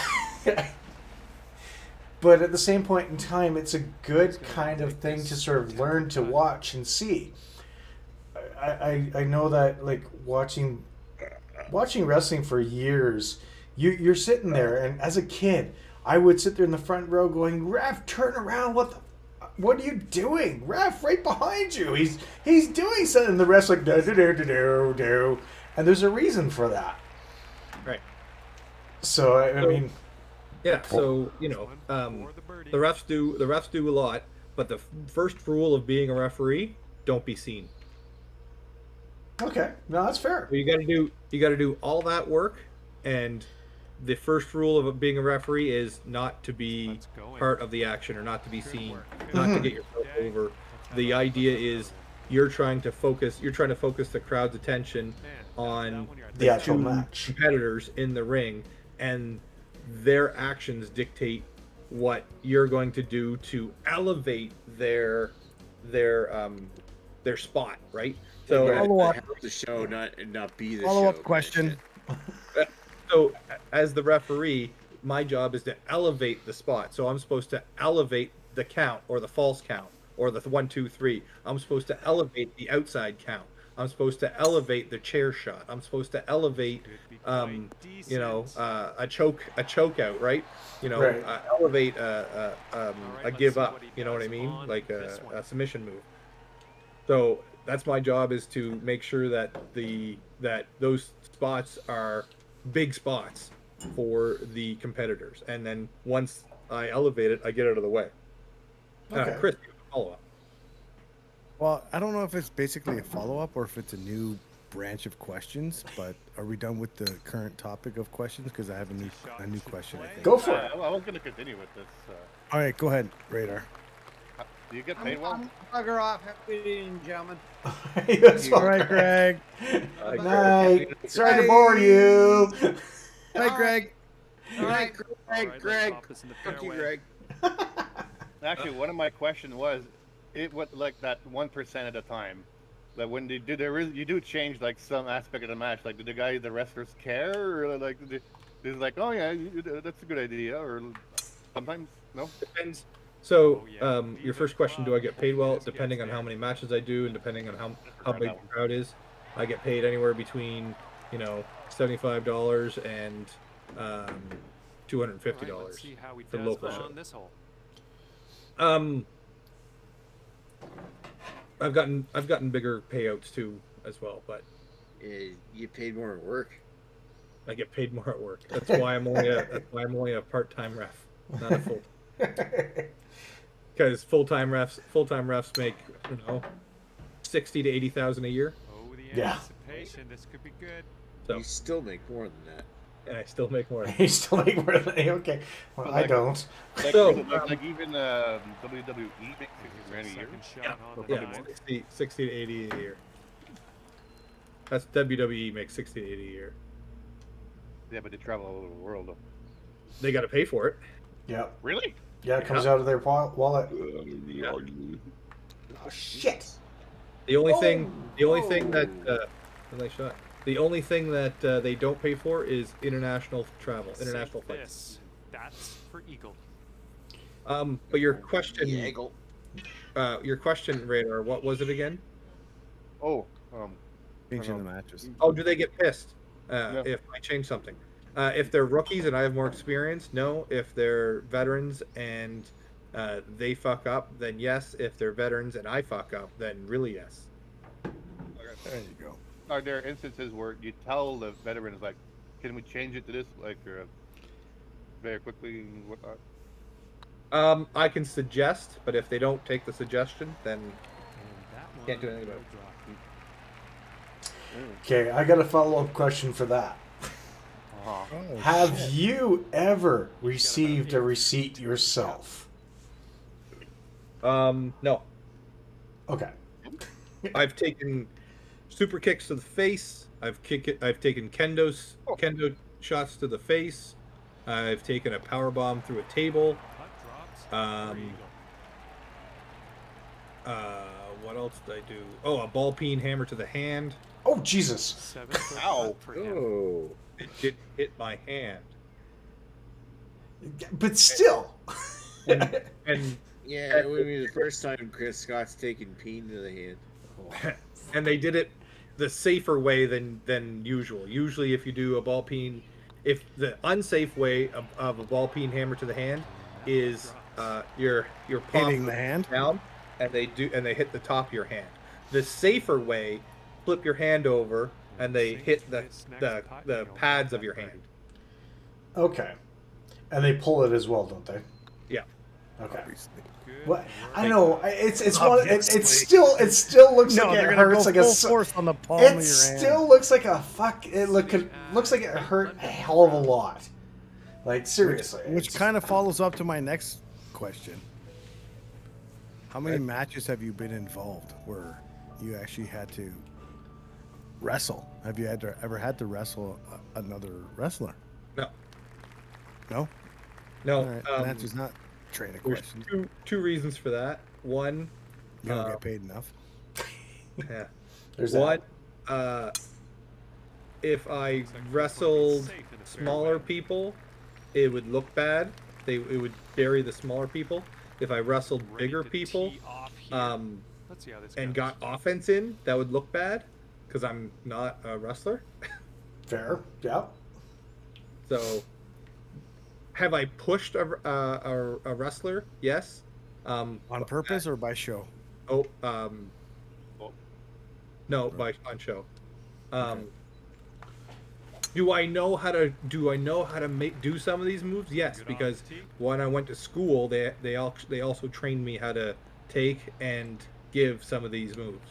A: at the same point in time, it's a good kind of thing to sort of learn to watch and see. I know that like watching wrestling for years, you're sitting there, and as a kid, I would sit there in the front row going, "Ref, turn around! What are you doing? Ref, right behind you! He's doing something." And the ref's like, "Do do do do do," and there's a reason for that.
B: Right.
A: So I mean,
B: yeah. So the refs do a lot, but the first rule of being a referee: don't be seen.
A: okay, no, that's fair.
B: So you got to do all that work, and the first rule of being a referee is not to be part of the action or not to be seen, not to get yourself over. The idea is you're trying to focus the crowd's attention on
A: The actual
B: two
A: match.
B: competitors in the ring, and their actions dictate what you're going to do to elevate their spot, right? So
G: have the show, not be the show.
C: Follow-up question.
B: So, as the referee, my job is to elevate the spot. So I'm supposed to elevate the count, or the false count, or the 1, 2, 3. I'm supposed to elevate the outside count. I'm supposed to elevate the chair shot. I'm supposed to elevate, a choke out, right?
A: Right.
B: Elevate a give up. You know what I mean? Like a submission move. So that's my job, is to make sure that those spots are big spots for the competitors, and then once I elevate it, I get out of the way.
A: Okay.
B: Chris, follow up.
C: Well, I don't know if it's basically a follow-up or if it's a new branch of questions, but are we done with the current topic of questions? Because I have a new question, I think.
A: Go for it.
H: I was going to continue with this.
C: All right, go ahead, Radar.
H: Do you get paid well?
E: Bugger off, happy evening, gentlemen.
A: Yes,
C: All right, Greg.
A: Good night. Sorry to bore you.
C: Hi, Greg.
E: All right,
G: Greg. Fuck you, Greg.
H: Actually, one of my questions was, it was like that 1% at a time. Like when you do change like some aspect of the match. Like, do the wrestlers care, or like is like, oh yeah, that's a good idea, or sometimes no.
B: Depends. So, your first question: do I get paid well? Depending on how many matches I do, and depending on how big the crowd is, I get paid anywhere between $75 and $250 for local shows. I've gotten bigger payouts too as well, but
G: You paid more at work.
B: I get paid more at work. That's why I'm only a part-time ref, not a full. Because full-time refs make 60 to 80,000 a year.
F: Oh, the
A: Yeah.
F: anticipation. This could be good.
B: So,
G: You still make more than that.
B: and I still make more.
A: You still make more than okay. Well, I don't.
H: Like,
B: So,
H: like even WWE makes $60,000 a year.
F: Second shot on the
B: Yeah,
F: nine.
B: 60 to 80 a year. That's WWE makes 60 to 80 a year.
H: Yeah, but they travel all over the world though.
B: They got to pay for it.
A: Yeah.
H: Really?
A: Yeah, it comes out of their wallet.
B: Yeah.
A: Oh shit.
B: The only thing that the only thing that they don't pay for is international travel, international
F: Save
B: flights.
F: this. That's for Eagle.
B: But your question,
G: Eagle.
B: Radar, what was it again?
H: Oh,
C: Changing the matches.
B: Oh, do they get pissed
H: Yeah.
B: if I change something? If they're rookies and I have more experience, no. If they're veterans and they fuck up, then yes. If they're veterans and I fuck up, then really yes.
C: There you go.
H: are there instances where you tell the veterans like, can we change it to this, like, very quickly and whatnot?
B: I can suggest, but if they don't take the suggestion, then
F: And that one
B: Can't do anything about
F: will drop.
A: Okay, I got a follow-up question for that.
H: Oh,
A: Have you ever received a receipt yourself?
B: no.
A: Okay.
B: I've taken super kicks to the face. I've taken kendo shots to the face. I've taken a power bomb through a table.
F: Puck drops.
B: Um, what else did I do? Oh, a ball peen hammer to the hand.
A: Oh Jesus!
F: 7 foot
G: Ow.
F: putt for him.
G: Oh.
B: It didn't hit my hand.
A: But still.
B: And
G: Yeah, it would be the first time Chris Scott's taken peen to the hand.
B: and they did it the safer way than usual. Usually, if you do a ball peen, if the unsafe way of a ball peen hammer to the hand is your palm
C: Hitting the hand?
B: down, and they hit the top of your hand. The safer way, flip your hand over, and they hit the pads of your hand.
A: Okay. And they pull it as well, don't they?
B: Yeah.
A: Okay.
C: Obviously.
F: Good
A: What?
F: work.
A: I know. It's one.
C: Obviously.
A: It still looks
C: No,
A: like
C: they're
A: it
C: gonna
A: hurts
C: go
A: like a.
C: full force on the palm
A: It
C: of your hand.
A: still looks like a fuck. Looks like it hurt a hell of a lot. Like seriously.
C: Which
A: it's-
C: kind of follows up to my next question. How many matches have you been involved where you actually had to wrestle? Have you ever had to wrestle another wrestler?
B: No.
C: No?
B: No.
C: All right. The answer's not training
B: There's
C: question.
B: two reasons for that. One,
C: You don't get paid enough.
B: yeah.
A: There's
B: One,
A: that.
B: if I
F: Looks like this one is
B: wrestled
F: safe in the
B: smaller
F: fairway.
B: people, it would look bad. It would bury the smaller people. If I wrestled
F: Ready
B: bigger
F: to
B: people,
F: tee off here. Let's see how this
B: and
F: goes.
B: got offense in, that would look bad because I'm not a wrestler.
A: Fair. Yeah.
B: So, have I pushed a wrestler? Yes.
C: On purpose or by show?
B: Oh,
H: Oh.
B: no, on show. Do I know how to do some of these moves? Yes,
F: Good
B: because
F: off the tee.
B: when I went to school, they also trained me how to take and give some of these moves.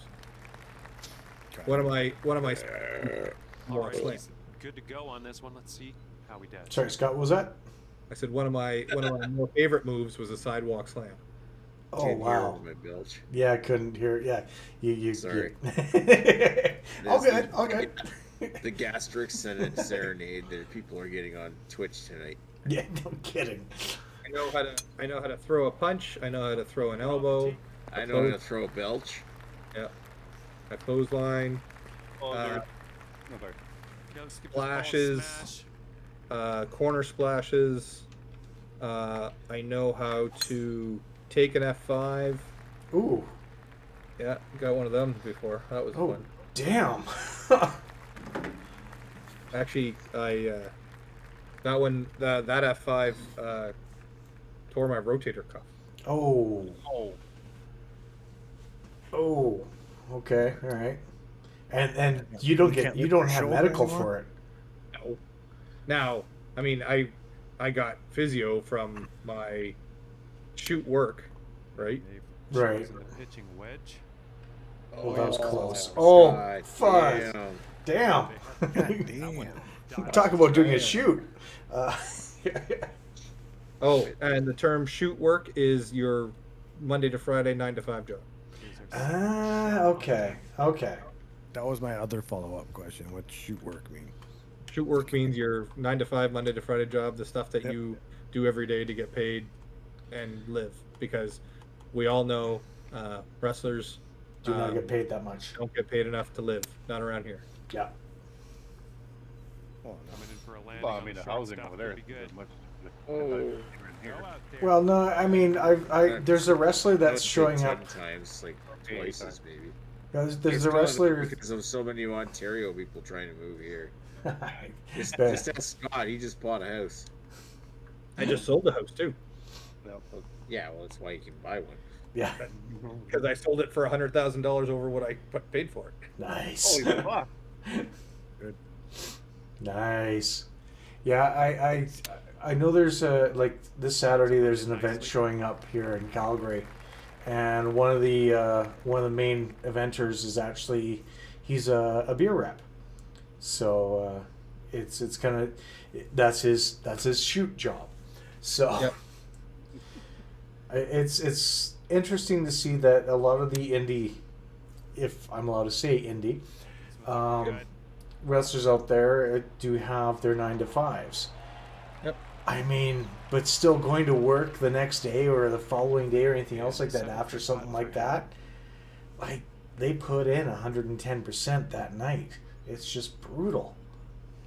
B: One of my
F: All right,
B: slam.
F: he's good to go on this one. Let's see how he does.
A: Sorry, Scott. What was that?
B: I said one of my more favorite moves was a sidewalk slam.
A: Oh
G: Can't hear
A: wow.
G: my belch.
A: Yeah, I couldn't hear. Yeah, you.
G: Sorry.
A: All
G: That's
A: good.
G: the-
A: All good.
G: The gastric serenade that people are getting on Twitch tonight.
A: Yeah, no kidding.
B: I know how to throw a punch. I know how to throw an elbow.
G: I know how to throw a belch.
B: Yeah, a clothesline,
H: Oh,
B: Uh,
H: there. No, sorry.
F: Go skip this ball
B: splashes.
F: smash.
B: Corner splashes. I know how to take an F5.
A: Ooh.
B: Yeah, got one of them before. That was
A: Oh,
B: fun.
A: damn.
B: Actually, I that one that F5 tore my rotator cuff.
A: Oh.
H: Oh.
A: Oh. Okay. All right. And you don't
C: You can't
A: you
C: lift
A: don't
C: your
A: have
C: shoulder
A: medical
C: anymore?
A: for it.
B: No. Now, I mean, I got physio from my shoot work, right?
F: They've
A: Right.
F: chosen the pitching wedge.
A: Oh, that was close.
G: God
A: Oh, fuck.
G: damn.
A: Damn.
C: God
F: That
C: damn.
F: one died.
A: Talk about doing a shoot.
B: Oh, and the term shoot work is your Monday to Friday 9 to 5 job.
F: These are
A: Ah, okay. Okay.
C: That was my other follow-up question. What shoot work mean?
B: Shoot work means your 9 to 5 Monday to Friday job, the stuff that
C: Yep.
B: you do every day to get paid and live. Because we all know wrestlers
A: Do not get paid that much.
B: don't get paid enough to live. Not around here.
A: Yeah.
C: Oh,
F: coming in for a landing.
H: Well, I
F: on
H: mean, the
F: short
H: housing
F: stuff
H: over there
F: could
H: is
F: be good.
H: much.
G: Oh.
H: Here.
F: Go out there.
A: Well, no, I mean, there's a wrestler that's showing up.
G: 10 times, like twice maybe.
A: There's
G: It's
A: a
G: gone
A: wrestler.
G: because of so many Ontario people trying to move here. Just
A: But-
G: ask Scott. He just bought a house.
B: I just sold the house too.
G: Yeah, well, that's why you can buy one.
A: Yeah.
B: Because I sold it for $100,000 over what I paid for it.
A: Nice.
H: Holy fuck!
A: Nice. Yeah, I know there's like this Saturday there's an event showing up here in Calgary, and one of the main eventers is actually he's a beer rep, so it's kind of that's his shoot job, so
B: Yep.
A: it's interesting to see that a lot of the indie, if I'm allowed to say indie,
F: Good.
A: wrestlers out there do have their 9 to 5s.
B: Yep.
A: I mean, but still going to work the next day or the following day or anything else like that after something like that, like they put in 110% that night. It's just brutal.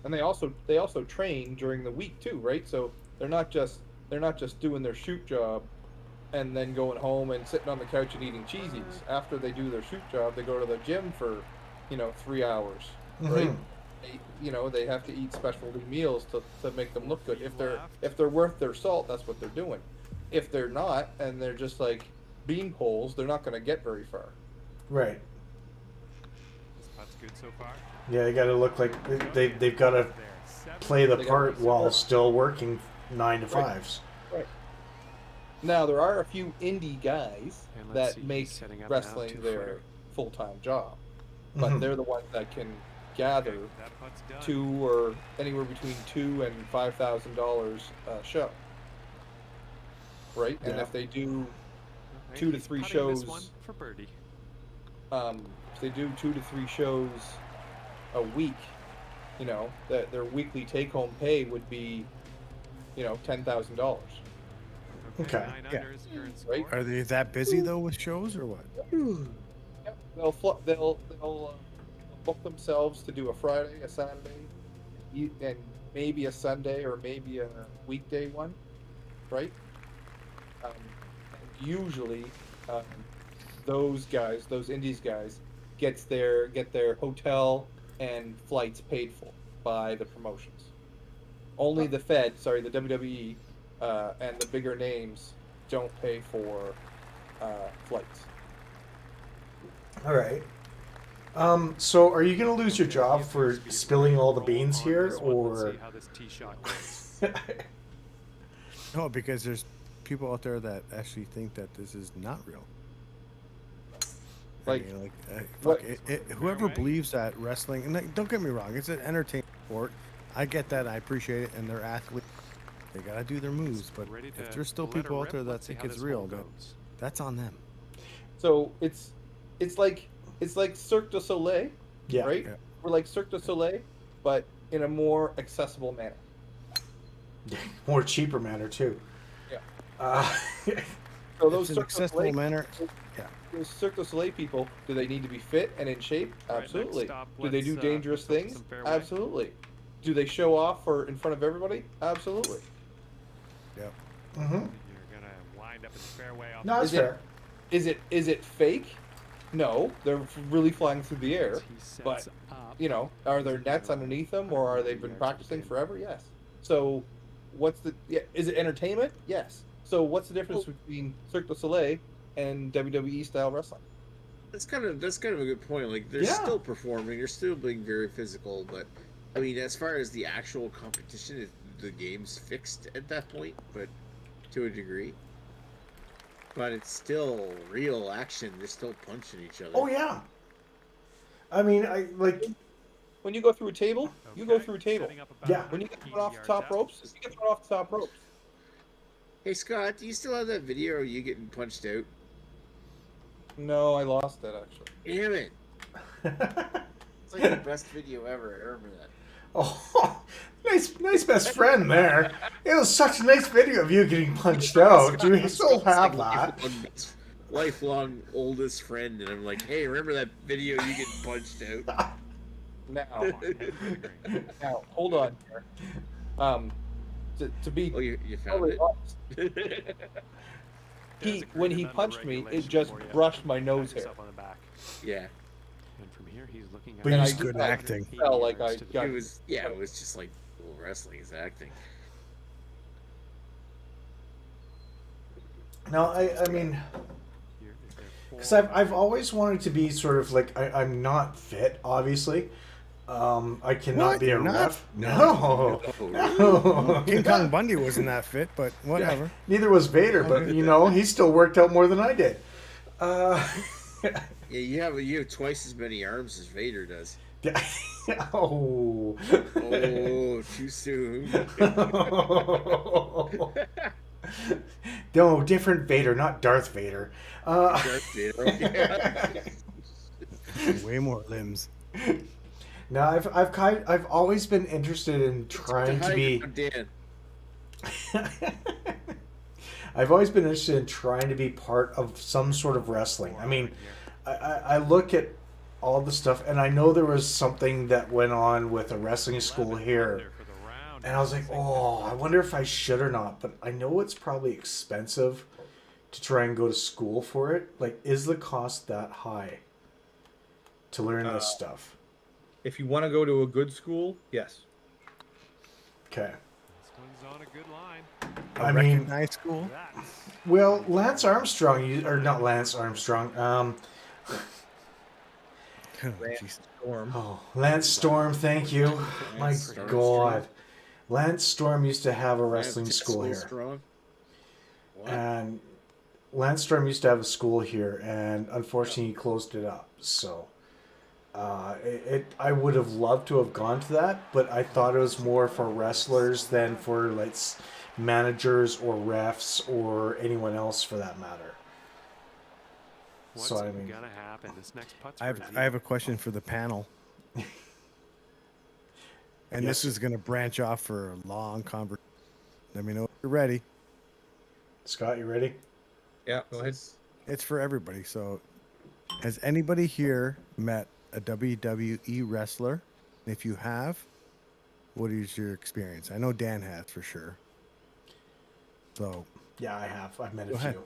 B: And they also train during the week too, right? So they're not just doing their shoot job and then going home and sitting on the couch and eating cheesies. After they do their shoot job, they go to the gym for, 3 hours, right? They have to eat specialty meals to make them look good. If they're worth their salt, that's what they're doing. If they're not, and they're just like beanpoles, they're not going to get very far.
A: Right.
F: This putt's good so far.
A: Yeah, they got to look like they've got to play the part while still working 9 to 5s.
B: Right. Now there are a few indie guys
F: And let's
B: that
F: see,
B: make
F: he's setting up now,
B: wrestling
F: 2-footer.
B: their full-time job, but
A: Mhm.
B: they're the ones that can gather
F: Okay, that putt's done.
B: $2 or anywhere between $2,000 and $5,000 a show, right? And
A: Yeah.
B: if they do
F: Okay,
B: 2 to
F: he's
B: 3
F: putting
B: shows,
F: this one for birdie.
B: if they do 2 to 3 shows a week, that their weekly take-home pay would be, $10,000.
A: Okay.
F: 9
C: Yeah.
F: under is current
B: Right.
F: score.
C: Are they that busy though with shows or what?
B: Yep. They'll book themselves to do a Friday, a Saturday, and maybe a Sunday or maybe a weekday one, right? And usually, those indies guys, get their hotel and flights paid for by the promotions. Only the WWE, and the bigger names don't pay for flights.
A: All right. So are you going to lose your job for spilling all the beans here,
F: Let's
A: or?
F: see how this tee shot goes.
C: No, because there's people out there that actually think that this is not real.
B: Like,
C: fuck,
B: what-
C: whoever believes that wrestling, and like, don't get me wrong, it's an entertainment sport. I get that, I appreciate it, and they're athletes. They gotta do their moves, but
F: Ready
C: if
F: to
C: there's still
F: let her
C: people out
F: rip?
C: there that
F: Let's see
C: think
F: how
C: it's
F: this
C: real,
F: hole
C: then
F: goes.
C: that's on them.
B: So it's like Cirque du Soleil,
A: Yeah.
B: right?
C: Yeah.
B: We're like Cirque du Soleil, but in a more accessible manner.
A: More cheaper manner too.
B: Yeah.
A: So
B: So those
C: It's an
B: Cirque du
C: accessible
B: Soleil,
C: manner. Yeah.
B: those Cirque du Soleil people, do they need to be fit and in shape?
F: All right, next
B: Absolutely.
F: stop,
B: Do they do
F: let's,
B: dangerous
F: let's open
B: things?
F: some fairway.
B: Absolutely. Do they show off for in front of everybody? Absolutely.
C: Yep.
A: Mm-hmm.
F: You're gonna wind up in the fairway off
A: No, that's
B: Is it-
A: fair.
B: Is it fake? No, they're really flying through the air.
F: He sets
B: But
F: up.
B: are there nets underneath them, or are they been practicing forever? Yes. So, is it entertainment? Yes. So, what's the difference between Cirque du Soleil and WWE style wrestling?
G: That's kind of a good point. Like they're
A: Yeah.
G: still performing, they're still being very physical, but I mean, as far as the actual competition, the game's fixed at that point, but to a degree. But it's still real action. They're still punching each other.
A: Oh yeah. I mean, I like.
B: When you go through a table, you go through a table.
F: Setting up about
A: Yeah.
B: When you get
F: 180
B: thrown off the
F: yards
B: top
F: out.
B: ropes, you get thrown off the top ropes.
G: Hey Scott, do you still have that video of you getting punched out?
B: No, I lost that actually.
G: Damn it! It's like the best video ever. I remember that.
A: Oh, nice best friend there. It was such a nice video of you getting punched out. Do you still have that?
G: Lifelong oldest friend, and I'm like, hey, remember that video you get punched out?
B: Now, now, hold on here. To be
G: Oh, you found
B: totally
G: it.
B: honest,
F: There's a
B: when
F: grid
B: he
F: and
B: punched me, it
F: regulation
B: just
F: for you.
B: brushed my
F: Pat
B: nose hair.
F: yourself on the back.
G: Yeah,
F: And from here, he's looking at
A: But
B: And
A: you
B: I
A: just
C: good
B: I
C: acting.
B: Felt like I
F: to the
B: got
G: it was just like little wrestling is acting.
A: No, I mean,
F: Here is their
A: because
F: four.
A: I've always wanted to be sort of like I'm not fit, obviously. I cannot
C: What?
A: be a
C: You're not?
A: ref. No, no.
C: King Kong Bundy wasn't that fit, but whatever.
A: Neither was Vader, but he still worked out more than I did.
G: Yeah, you have twice as many arms as Vader does.
A: Oh.
G: Oh, too soon.
A: No, different Vader, not Darth Vader.
G: Darth Vader. Okay.
C: Way more limbs.
A: No, I've always been interested in trying to be.
G: Dan.
A: I've always been interested in trying to be part of some sort of wrestling. I mean, I look at all the stuff, and I know there was something that went on with a wrestling school here, and I was like, oh, I wonder if I should or not. But I know it's probably expensive to try and go to school for it. Like, is the cost that high to learn this stuff?
B: If you want to go to a good school, yes.
A: Okay.
F: This one's on a good line.
A: I mean,
C: recognized school.
A: well, Lance Armstrong, or not Lance Armstrong.
B: Lance Storm.
A: Oh, Lance Storm, thank you. My
G: Lance Storm.
A: God. Lance Storm used to have a
G: Lance
A: wrestling school
G: Storm
A: here.
G: Strong. What?
A: And Lance Storm used to have a school here, and unfortunately he closed it up. So I would have loved to have gone to that, but I thought it was more for wrestlers than for like managers or refs or anyone else for that matter.
F: What's
A: So I mean,
F: gonna happen? This next putt's
C: I have a question for the panel. And
A: Yes.
C: this is going to branch off for a long conversation. Let me know if you're ready.
A: Scott, you ready?
B: Yeah, go ahead.
C: It's for everybody. So, has anybody here met a WWE wrestler? If you have, what is your experience? I know Dan has for sure. So,
A: Yeah, I have. I've met a
C: Go ahead.
A: few.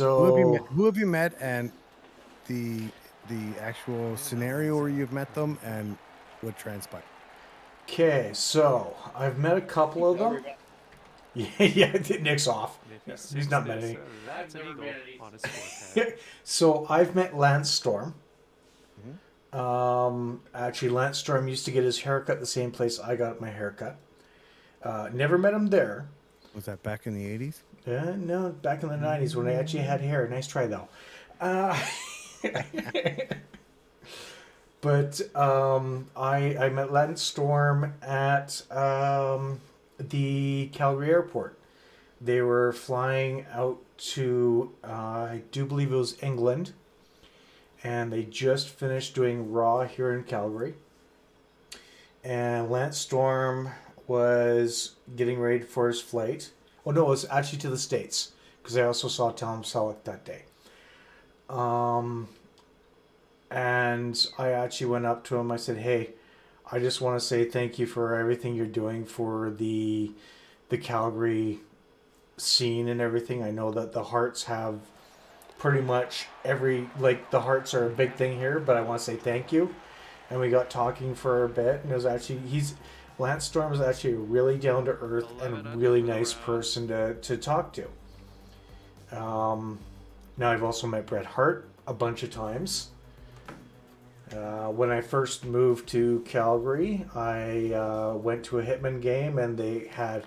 C: who have you met, and the actual scenario where you've met them and what transpired?
A: Okay, so I've met a couple of them. Yeah, Nick's off.
F: And if he
A: He's
F: sinks
A: not met
F: this,
A: any.
F: that's an eagle on his forehead.
A: So I've met Lance Storm. Actually, Lance Storm used to get his haircut the same place I got my haircut. Never met him there.
C: Was that back in the 80s?
A: No, back in the 90s when I actually had hair. Nice try, though. But I met Lance Storm at the Calgary airport. They were flying out to, I do believe it was England. And they just finished doing Raw here in Calgary. And Lance Storm was getting ready for his flight. Oh, no, it was actually to the States. Because I also saw Tom Selleck that day. And I actually went up to him. I said, hey, I just want to say thank you for everything you're doing for the Calgary scene and everything. I know that the Hearts have pretty much the Hearts are a big thing here, but I want to say thank you. And we got talking for a bit, and it was actually, Lance Storm is actually a really down to earth and really nice person to talk to. Now I've also met Bret Hart a bunch of times. When I first moved to Calgary, I went to a Hitman game, and they had,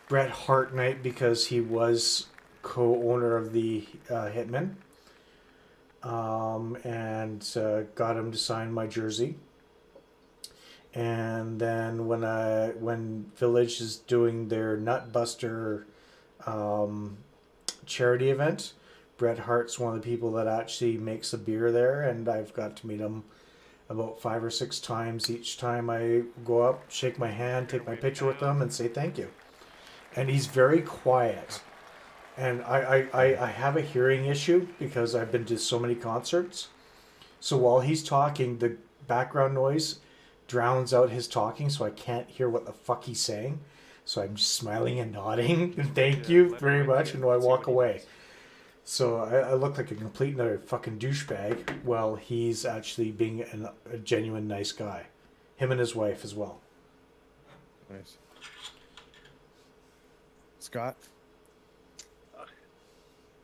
A: Bret Hart night because he was co-owner of the Hitman, and got him to sign my jersey. And then when Village is doing their Nutbuster charity event, Bret Hart's one of the people that actually makes a beer there, and I've got to meet him about 5 or 6 times. Each time I go up, shake my hand, take my picture with him, and say thank you. And he's very quiet. And I have a hearing issue because I've been to so many concerts. So while he's talking, the background noise drowns out his talking, so I can't hear what the fuck he's saying. So I'm just smiling and nodding, and thank you very much, and I walk away. So I look like a complete another fucking douchebag while he's actually being a genuine nice guy. Him and his wife as well.
C: Nice. Scott?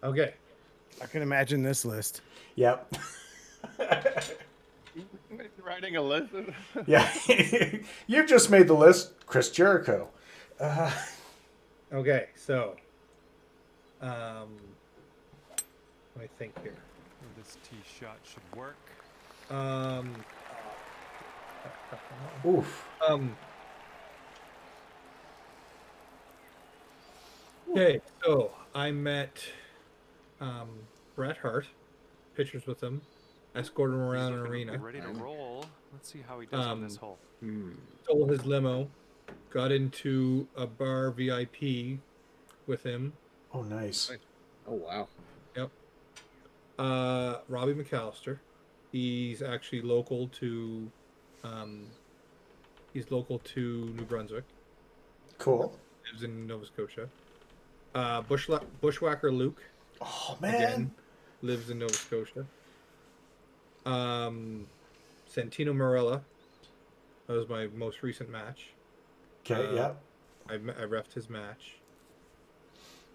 B: Okay.
C: I can imagine this list.
A: Yep.
H: Writing a list.
A: Yeah. You've just made the list, Chris Jericho.
B: Okay, so let me think here.
F: This tee shot should work.
A: Oof.
B: Okay, so I met Bret Hart, pictures with him, escorted him around an arena,
F: Ready to roll. Let's see how he does on this hole.
B: stole his limo, got into a bar VIP with him.
A: Oh, nice.
G: Oh wow.
B: Yep. Robbie McAllister. He's actually local to New Brunswick.
A: Cool.
B: Lives in Nova Scotia. Bushwhacker Luke.
A: Oh, man.
B: Again, lives in Nova Scotia. Santino Marella. That was my most recent match.
A: Okay, yep.
B: I reffed his match.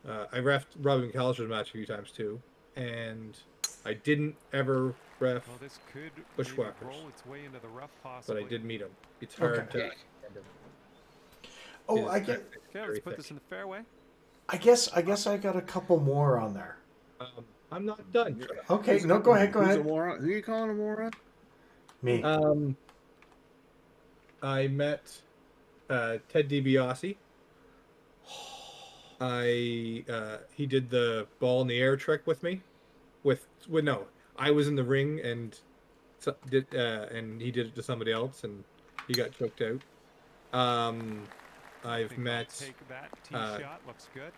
B: I reffed Robbie McAllister's match a few times too, and I didn't ever ref
F: Well, this could maybe
B: Bushwhackers,
F: roll its way into the rough,
B: but
F: possibly.
B: I did meet him. It's hard
A: Okay.
B: to.
A: Oh, I get.
F: Okay, let's put this in the fairway.
A: I guess I got a couple more on there.
B: I'm not done.
A: Okay, no, go ahead.
G: Who's a moron? Who are you calling a moron?
A: Me.
B: I met Ted DiBiase. He did the ball in the air trick with me. I was in the ring and he did it to somebody else and he got choked out. I've
F: Think
B: met.
F: I'll take that tee shot. Looks good.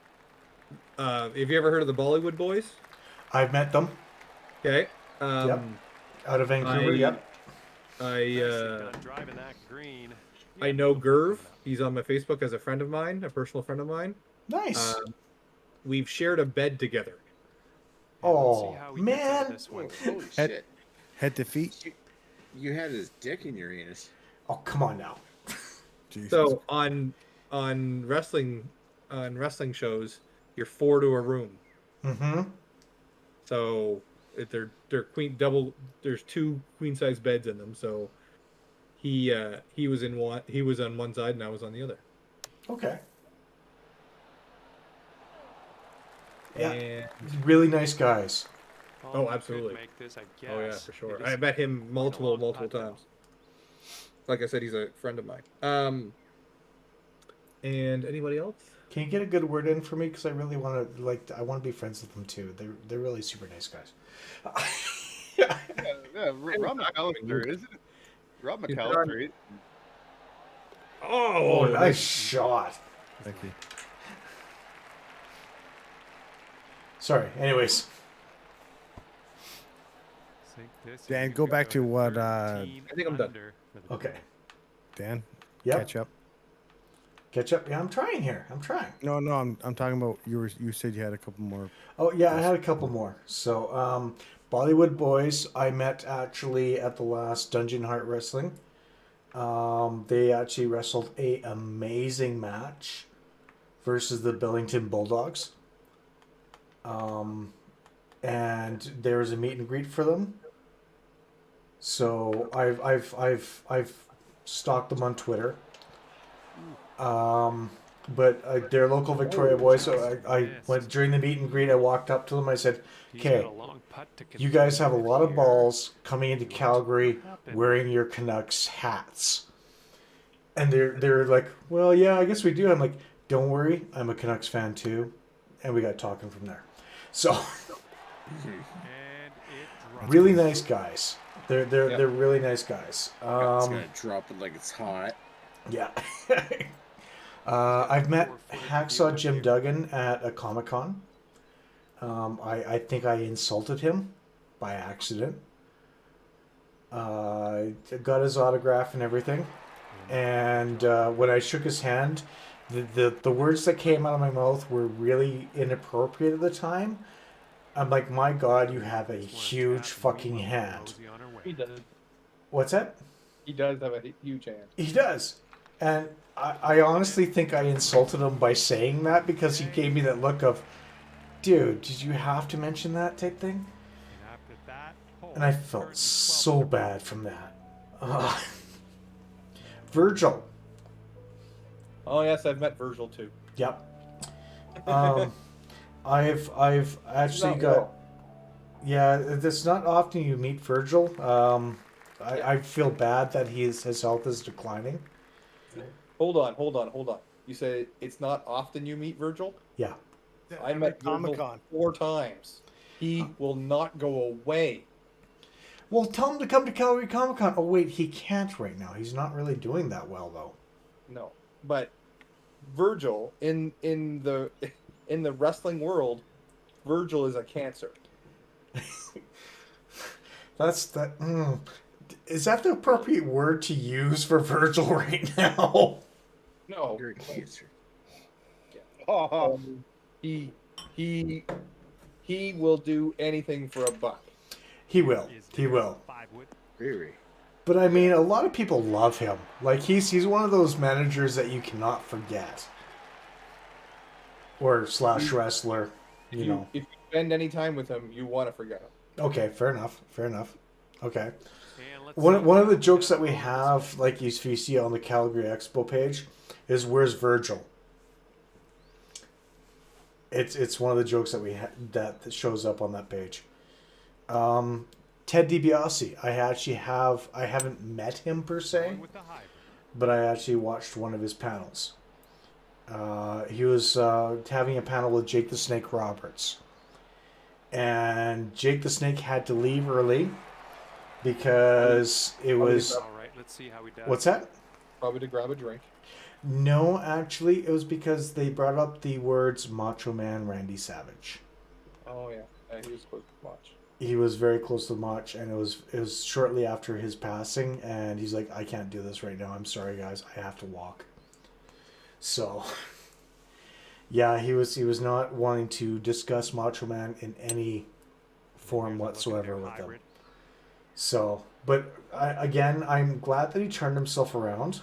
B: Have you ever heard of the Bollywood Boys?
A: I've met them.
B: Okay.
A: Yep. Out of Vancouver. Yep.
F: Nicely done driving that green.
B: I know Gerv. He's on my Facebook as a friend of mine, a personal friend of mine.
A: Nice.
B: We've shared a bed together.
F: Let's see
A: Oh,
F: how he gets out of
A: man.
F: this one.
G: Holy
C: Head-
G: shit!
C: Head to feet.
G: You had his dick in your anus.
A: Oh, come on now.
C: Jesus.
B: So on wrestling shows, you're 4 to a room.
A: Mm-hmm.
B: So they're queen double. There's 2 queen size beds in them. So he was in one. He was on one side and I was on the other.
A: Okay. Yeah.
B: And,
A: Really nice guys.
B: Oh, absolutely.
F: Could make this, I guess.
B: oh yeah, for sure.
F: It is
B: I met him
F: quite a
B: multiple
F: long putt, though.
B: times. Like I said, he's a friend of mine. And anybody else?
A: Can you get a good word in for me? Because I really want to I want to be friends with them too. They're really super nice guys.
H: Yeah, Rob McAllister, isn't it? Rob McAllister.
A: Oh, nice shot.
C: Thank you.
A: Sorry. Anyways.
F: Think this is
C: Dan,
F: gonna
C: go back to what,
F: 13
B: I think I'm done.
F: under for the
A: Okay.
C: Dan,
A: Yep.
C: catch up.
A: Catch up. Yeah, I'm trying here. I'm trying.
C: No, I'm talking about you said you had a couple more.
A: Oh yeah, I had a couple more. So, Bollywood Boys, I met actually at the last Dungeon Heart Wrestling. They actually wrestled a amazing match versus the Billington Bulldogs. And there was a meet and greet for them. So I've stalked them on Twitter. But they're local Victoria boys, so I went during the meet and greet. I walked up to them. I said,
F: He's got
A: "Okay,
F: a long putt to
A: you guys have a lot of
F: here.
A: balls coming into Calgary
F: Happen.
A: wearing your Canucks hats." And they're like, "Well, yeah, I guess we do." I'm like, "Don't worry, I'm a Canucks fan too," and we got talking from there. So
F: And it drops.
A: really nice guys. They're really nice guys.
G: It's gonna drop it like it's hot.
A: Yeah. I've met Hacksaw Jim Duggan at a Comic-Con. I think I insulted him by accident. Got his autograph and everything. And when I shook his hand, the words that came out of my mouth were really inappropriate at the time. I'm like, my God, you have a huge fucking hand.
B: He does.
A: What's that?
B: He does have a huge hand.
A: He does. And I honestly think I insulted him by saying that because he gave me that look of, dude, did you have to mention that type thing?
F: And after that hole,
A: And I felt so bad from that. Virgil.
B: Oh yes, I've met Virgil too.
A: Yep. I've actually
B: Not
A: got.
B: well.
A: Yeah, it's not often you meet Virgil. I feel bad that his health is declining.
B: Hold on. You say it's not often you meet Virgil?
A: Yeah.
B: I met Virgil
C: Comic-Con.
B: 4 times. He will not go away.
A: Well, tell him to come to Calgary Comic Con. Oh wait, he can't right now. He's not really doing that well though.
B: No. but Virgil in the wrestling world, Virgil is a cancer.
A: That's that. Is that the appropriate word to use for Virgil right now?
B: No,
G: You're a cancer.
H: Oh,
B: he will do anything for a buck.
A: He will.
F: Is
A: He
F: there
A: will.
F: 5 wood?
G: Very.
A: But I mean, a lot of people love him. Like he's one of those managers that you cannot forget. Or slash wrestler, you know.
B: If you spend any time with him, you want to forget him.
A: Okay, fair enough. Fair enough. Okay.
F: And let's
A: One
F: see
A: one of the
F: what
A: jokes that
F: we
A: we have, like you see on the Calgary Expo page, is "Where's Virgil?" It's one of the jokes that that shows up on that page. Ted DiBiase, I haven't met him per se,
F: going with the hybrid.
A: but I actually watched one of his panels. He was having a panel with Jake the Snake Roberts, and Jake the Snake had to leave early because it was
F: All right, let's see how he does.
A: what's that?
B: Probably to grab a drink.
A: No, actually, it was because they brought up the words Macho Man Randy Savage.
B: Oh yeah, he was supposed to watch.
A: He was very close to Mach, and it was shortly after his passing, and he's like, I can't do this right now. I'm sorry, guys. I have to walk. So, yeah, he was not wanting to discuss Macho Man in any form
F: Here's a look at
A: whatsoever
F: their
A: with him.
F: hybrid.
A: So, but I'm glad that he turned himself around.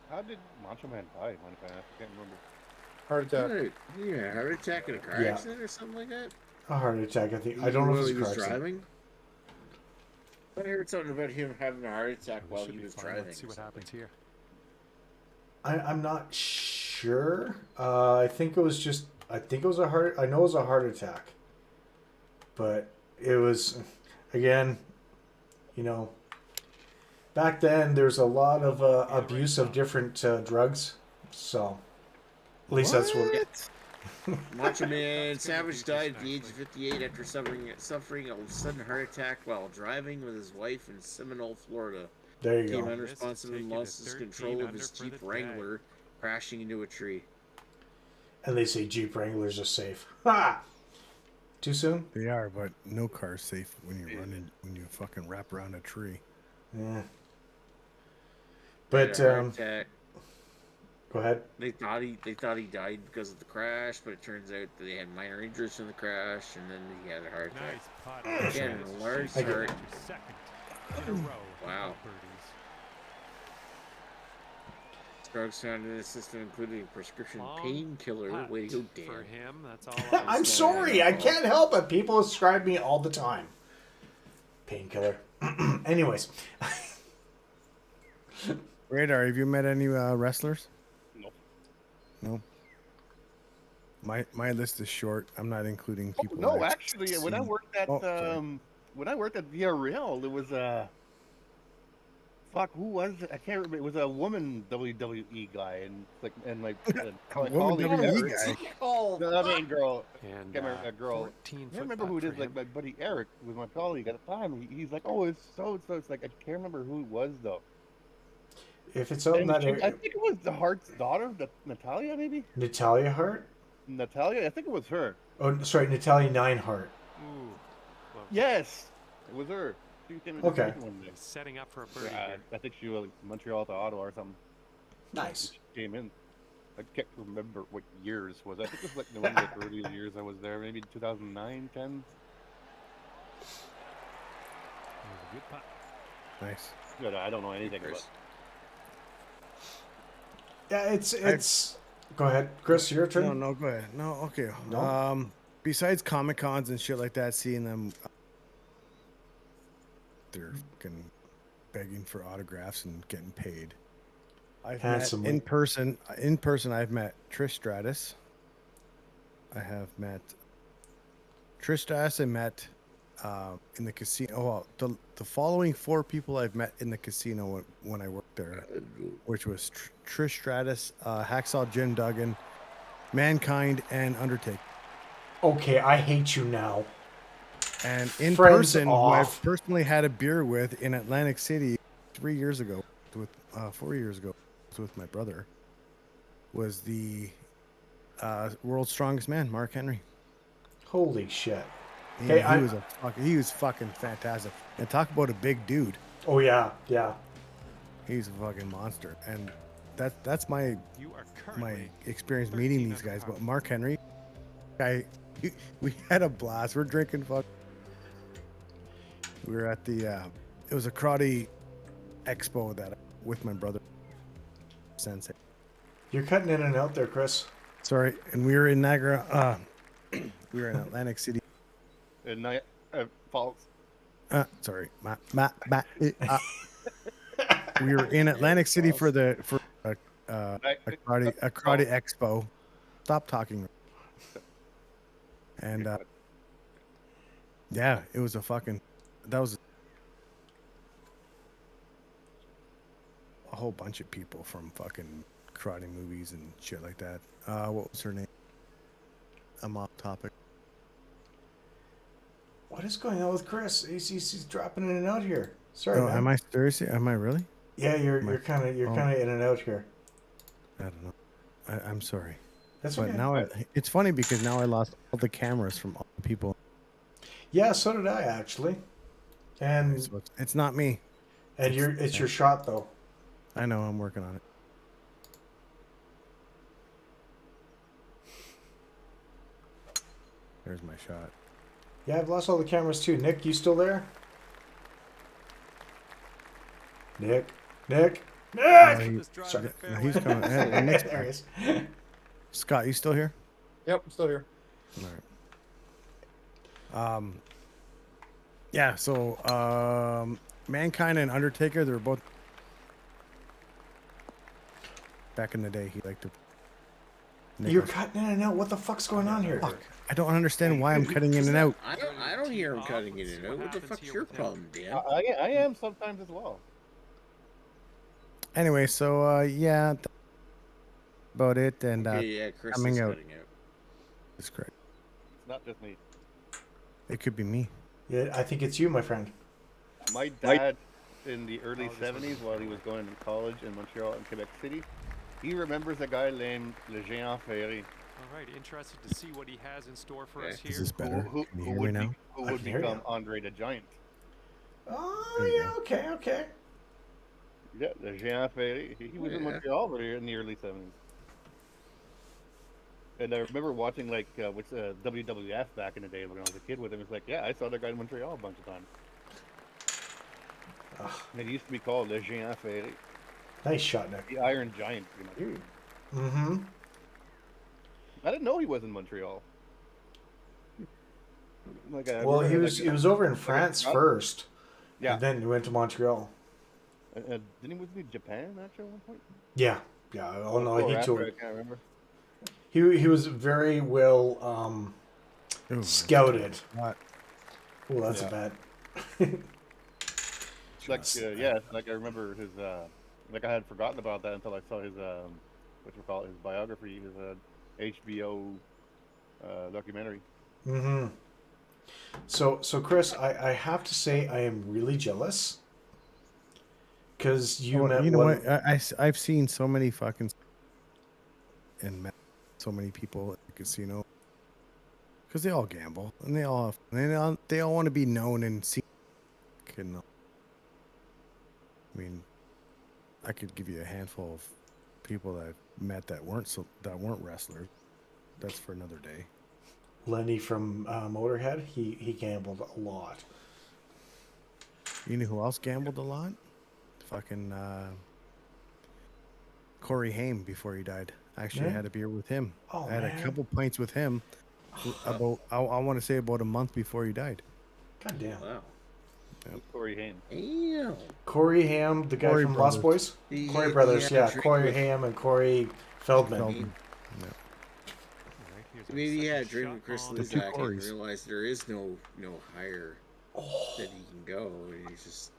H: how did Macho Man die? I can't remember.
B: Heart attack.
G: Yeah, heart attack in a car
A: Yeah.
G: accident or something like that.
A: A heart attack, I think. I don't know
G: While
A: if
G: he
A: it's
G: was
A: correct.
G: driving. I heard something about him having a heart attack
F: We
G: while
F: should
G: he
F: be
G: was
F: fine.
G: driving.
F: Let's see what happens here.
A: I'm not sure. I think it was a heart. I know it was a heart attack, but it was, again, you know, back then there's a lot of abuse of different drugs. So, at least that's what.
G: Macho Man Savage died at the age of 58 after suffering a sudden heart attack while driving with his wife in Seminole, Florida.
A: There you
G: Became
A: go.
G: unresponsive and lost his control of his Jeep Wrangler, crashing into a tree.
A: And they say Jeep Wranglers are safe. Ha! Too soon?
C: They are, but no car's safe when you fucking wrap around a tree.
A: Yeah.
G: He had
A: But
G: a heart attack.
A: go ahead.
G: They thought he died because of the crash, but it turns out that they had minor injuries from the crash, and then he had a heart attack.
F: Nice putt.
G: He had a large
A: I get
G: heart.
F: Your second in a row.
G: Wow.
F: of birdies.
G: Drugs found in his system included a prescription
F: Long
G: painkiller.
F: putt
G: Way to go,
F: For
G: Dan.
F: him, that's all.
A: I'm sorry. I can't help it. People describe me all the time. Painkiller. Anyways.
C: Radar, have you met any wrestlers?
H: No.
C: No. My list is short. I'm not including people.
H: No,
C: I've
H: actually, when I
C: seen.
H: worked at
C: Oh, sorry.
H: VRL, there was a who was it? I can't remember. It was a woman WWE guy, and my
C: woman
H: colleague
C: WWE
H: Eric-
C: guy.
G: Oh,
H: No, I mean girl.
F: And
H: Can't remember a girl.
F: 14
H: I can't remember who it is. Like my buddy Eric was my colleague at the time. He's like, oh, it's so. It's like I can't remember who it was though.
A: If it's something
H: And
A: that
H: I think it was the Hart's daughter, Natalia, maybe.
A: Natalia Hart?
H: Natalia, I think it was her.
A: Oh, sorry, Natalia Neinhart.
F: Ooh. Well,
H: Yes, it was her. She came in the
A: Okay.
H: second one day.
F: setting up for a birdie
H: Yeah,
F: here.
H: I think she was Montreal to Ottawa or something.
A: Nice.
H: She came in. I can't remember what years was. I think it was like one of the early years I was there, maybe 2009, 10.
F: Good putt.
C: Nice.
H: Good. I don't know anything about.
G: Chris.
A: Yeah, it's. Go ahead, Chris. Your turn.
C: No, go ahead. No, okay.
A: No?
C: Besides Comic Cons and shit like that, seeing them, they're fucking begging for autographs and getting paid. I've met
A: Handsomely.
C: in person. In person, I've met Trish Stratus. I have met Trish Stratus. I met in the casino. Oh, well, the following 4 people I've met in the casino when I worked there, which was Trish Stratus, Hacksaw Jim Duggan, Mankind, and Undertaker.
A: Okay, I hate you now.
C: And in
A: Friends
C: person, who
A: off.
C: I've personally had a beer with in Atlantic City 3 years ago, with 4 years ago, was with my brother. was the world's strongest man, Mark Henry.
A: Holy shit.
C: He,
A: Okay,
C: he was fucking fantastic. And talk about a big dude.
A: Oh yeah, yeah.
C: He's a fucking monster. And that's my
F: You are
C: my
F: currently
C: experience
F: 13
C: meeting these
F: under
C: guys.
F: par.
C: But Mark Henry, we had a blast. We're drinking fuck. We were at the it was a karate expo that with my brother Sensei.
A: You're cutting in and out there, Chris.
C: Sorry, and we were in Niagara. We were in Atlantic City.
H: Falls.
C: Sorry, we were in Atlantic City for a karate expo. Stop talking. And yeah, it was that was a whole bunch of people from fucking karate movies and shit like that. What was her name? I'm off topic.
A: What is going on with Chris? He's dropping in and out here. Sorry,
C: Oh,
A: man.
C: am I seriously? Am I really?
A: Yeah, you're kind of in and out here.
C: I don't know. I'm sorry.
A: That's
C: But
A: okay.
C: now it's funny because now I lost all the cameras from all the people.
A: Yeah, so did I actually. And
C: So it's not me.
A: it's your shot though.
C: I know. I'm working on it. There's my shot.
A: Yeah, I've lost all the cameras too. Nick, you still there? Nick.
F: Sorry.
C: No, he's coming. Nick's
A: There he
C: back.
A: is.
C: Scott, you still here?
B: Yep, I'm still here.
C: All right. Yeah. So, Mankind and Undertaker, they were both back in the day. He liked to.
A: You're cutting in and out. What the fuck's going on here?
C: Fuck. I don't understand why I'm cutting in and out.
G: I don't hear him cutting in and out. What the fuck's your problem, Dan?
H: I am sometimes as well.
C: Anyway, so yeah, about it, and
G: Yeah, Chris
C: coming
G: is
C: out.
G: cutting out.
C: That's correct.
H: It's not just me.
C: It could be me.
A: Yeah, I think it's you, my friend.
H: My dad, in the early 70s, while he was going to college in Montreal and Quebec City, he remembers a guy named Le Géant Ferré.
F: All right, interested to see what he has in store for us
G: Okay.
C: Is
F: here.
C: this better?
H: Who
C: Can you hear me
H: would,
C: now?
H: who
A: I
H: would
A: can hear
H: become
A: you.
H: Andre the Giant.
A: Oh,
C: There you
A: yeah, okay.
H: Yeah, Le Géant Ferré. He was in
G: Yeah.
H: Montreal over here in the early 70s. And I remember watching WWF back in the day when I was a kid with him. It's like, yeah, I saw that guy in Montreal a bunch of times. And it used to be called Le Géant Ferré,
A: Nice shot, Nick.
H: the Iron Giant. Pretty much.
A: Mm-hmm.
H: I didn't know he was in Montreal.
A: Well, he was over in France first.
H: Yeah.
A: And then he went to Montreal.
H: Didn't he move to Japan actually at one point?
A: Yeah. Yeah. Oh no,
H: Or
A: he
H: after, I
A: took.
H: can't remember.
A: He was very well
C: Ooh,
A: scouted.
C: Not.
A: Oh, that's
H: Yeah.
A: a bad.
H: Like I remember his I had forgotten about that until I saw his his biography, his HBO documentary.
A: Mm-hmm. So Chris, I have to say I am really jealous because you met
C: You know
A: one.
C: what? I've seen so many fucking and met so many people at the casino because they all gamble and they all want to be known and seen. I mean, I could give you a handful of people that I've met that weren't wrestlers. That's for another day.
A: Lenny from Motorhead, he gambled a lot.
C: You know who else gambled a lot? Fucking Corey Haim before he died. I actually
A: Yeah?
C: had a beer with him.
A: Oh,
C: I had
A: man.
C: a couple pints with him about I want to say about a month before he died.
A: God damn.
G: Wow.
H: Corey Haim.
G: Damn.
A: Corey Haim, the guy
C: Corey
A: from Lost
C: Brothers.
A: Boys. Corey Brothers, yeah.
G: drink
A: Corey
G: with-
A: Haim and Corey Feldman.
C: Feldman. Yeah.
F: All right, here's our
G: Maybe he
F: second
G: had a drink
F: shot
G: with Chris
F: on
C: The
F: the
C: two
G: Lizak and
C: Corys.
G: realized there is no higher that he can go, and he's just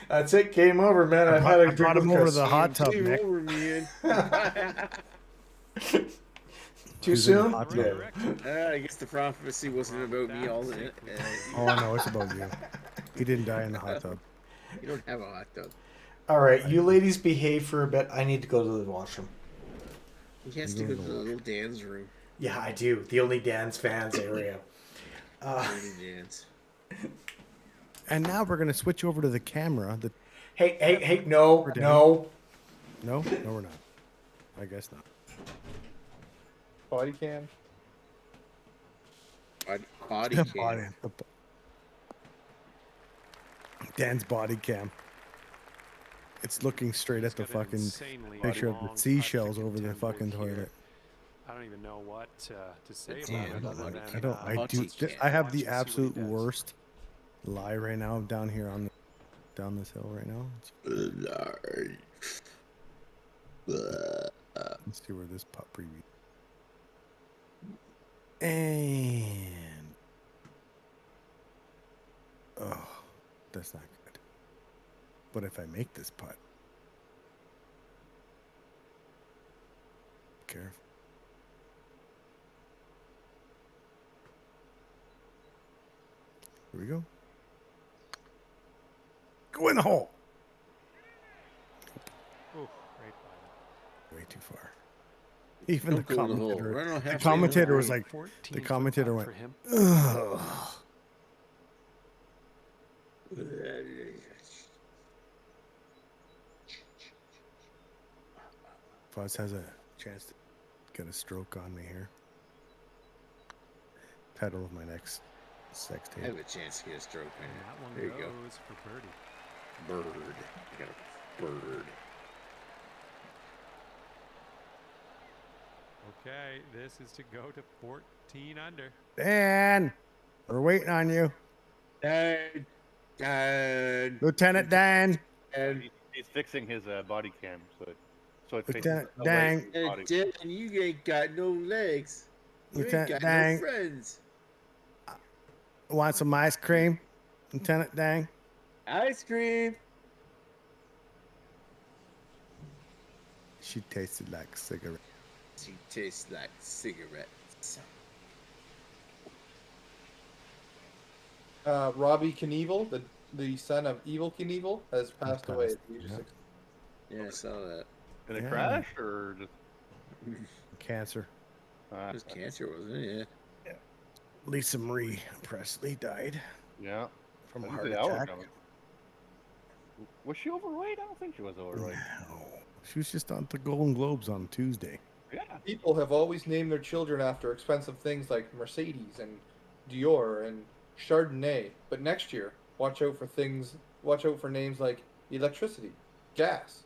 A: That's it. Game over, man. I've had a
C: I
A: drink
C: brought
A: with
C: him over
A: Chris.
C: to the hot tub,
G: Game
C: Nick.
G: over, man.
A: Too
C: Who's in the
A: soon?
C: hot
A: Yeah.
C: tub?
G: I guess the prophecy wasn't about me all in it.
C: Oh, I know it's about you. He didn't die in the hot tub.
G: You don't have a hot tub.
A: All right, you ladies behave for a bit. I need to go to the washroom.
G: He has to go to the little Dan's room.
A: Yeah, I do. The only Dan's fans area.
G: Only Dan's.
C: And now we're gonna switch over to the camera.
A: Hey! No,
C: We're down.
A: no.
C: No, we're not. I guess not.
B: Body cam.
G: Body cam.
C: Dan's body cam. It's looking straight at the
F: got an
C: fucking
F: insanely
C: picture of
F: long
C: the
F: putt to
C: seashells over the
F: contend
C: fucking
F: with here.
C: toilet.
F: I don't even know what to say
G: It's
F: about
G: in
F: it
G: the
F: other
G: body
F: than
G: cam.
C: I have
F: watch
C: the
F: and see what he
C: absolute
F: does.
C: worst lie right now down here down this hill right now. Let's see where this putt preview. And oh, that's not good. But if I make this putt, careful. Here we go. Go in the hole.
F: Ooh, right by
C: Way too far. Even
G: Don't go in the hole.
C: commentator,
G: Right on
C: the
G: halfway
C: commentator was
G: line.
C: like,
F: 14
C: the
F: foot
C: commentator
F: putt
C: went,
F: for him.
C: ugh. Fuzz has a chance to get a stroke on me here. Title of my next sex
G: I
C: tape.
G: have a chance to get a stroke,
F: And
G: man.
F: that one
G: There you go.
F: goes for birdie.
G: Bird. I got a bird.
F: Okay, this is to go to 14 under.
C: Dan, we're waiting on you.
G: Dan.
C: Lieutenant Dan.
H: He's fixing his body cam, so it faces
C: Lieutenant
H: away
C: Dan.
H: from his body.
G: Dan, you ain't got no legs. You ain't
C: Lieutenant
G: got
C: Dan.
G: no friends.
C: Want some ice cream? Lieutenant Dan.
G: Ice cream.
C: She tasted like a cigarette.
G: She tastes like cigarettes.
B: Robbie Knievel, the son of Evil Knievel, has passed away at the age of
C: Yeah.
B: 60.
G: Yeah, I saw that.
H: In a
C: Yeah.
H: crash or just
C: Cancer.
G: It was cancer, wasn't it? Yeah.
C: Lisa Marie Presley died
H: yeah.
C: from a
H: I
C: heart
H: didn't see that one
C: attack.
H: coming. Was she overweight? I don't think she was overweight.
C: No. She was just on the Golden Globes on Tuesday.
H: Yeah.
B: People have always named their children after expensive things like Mercedes and Dior and Chardonnay. But next year, watch out for names like electricity, gas,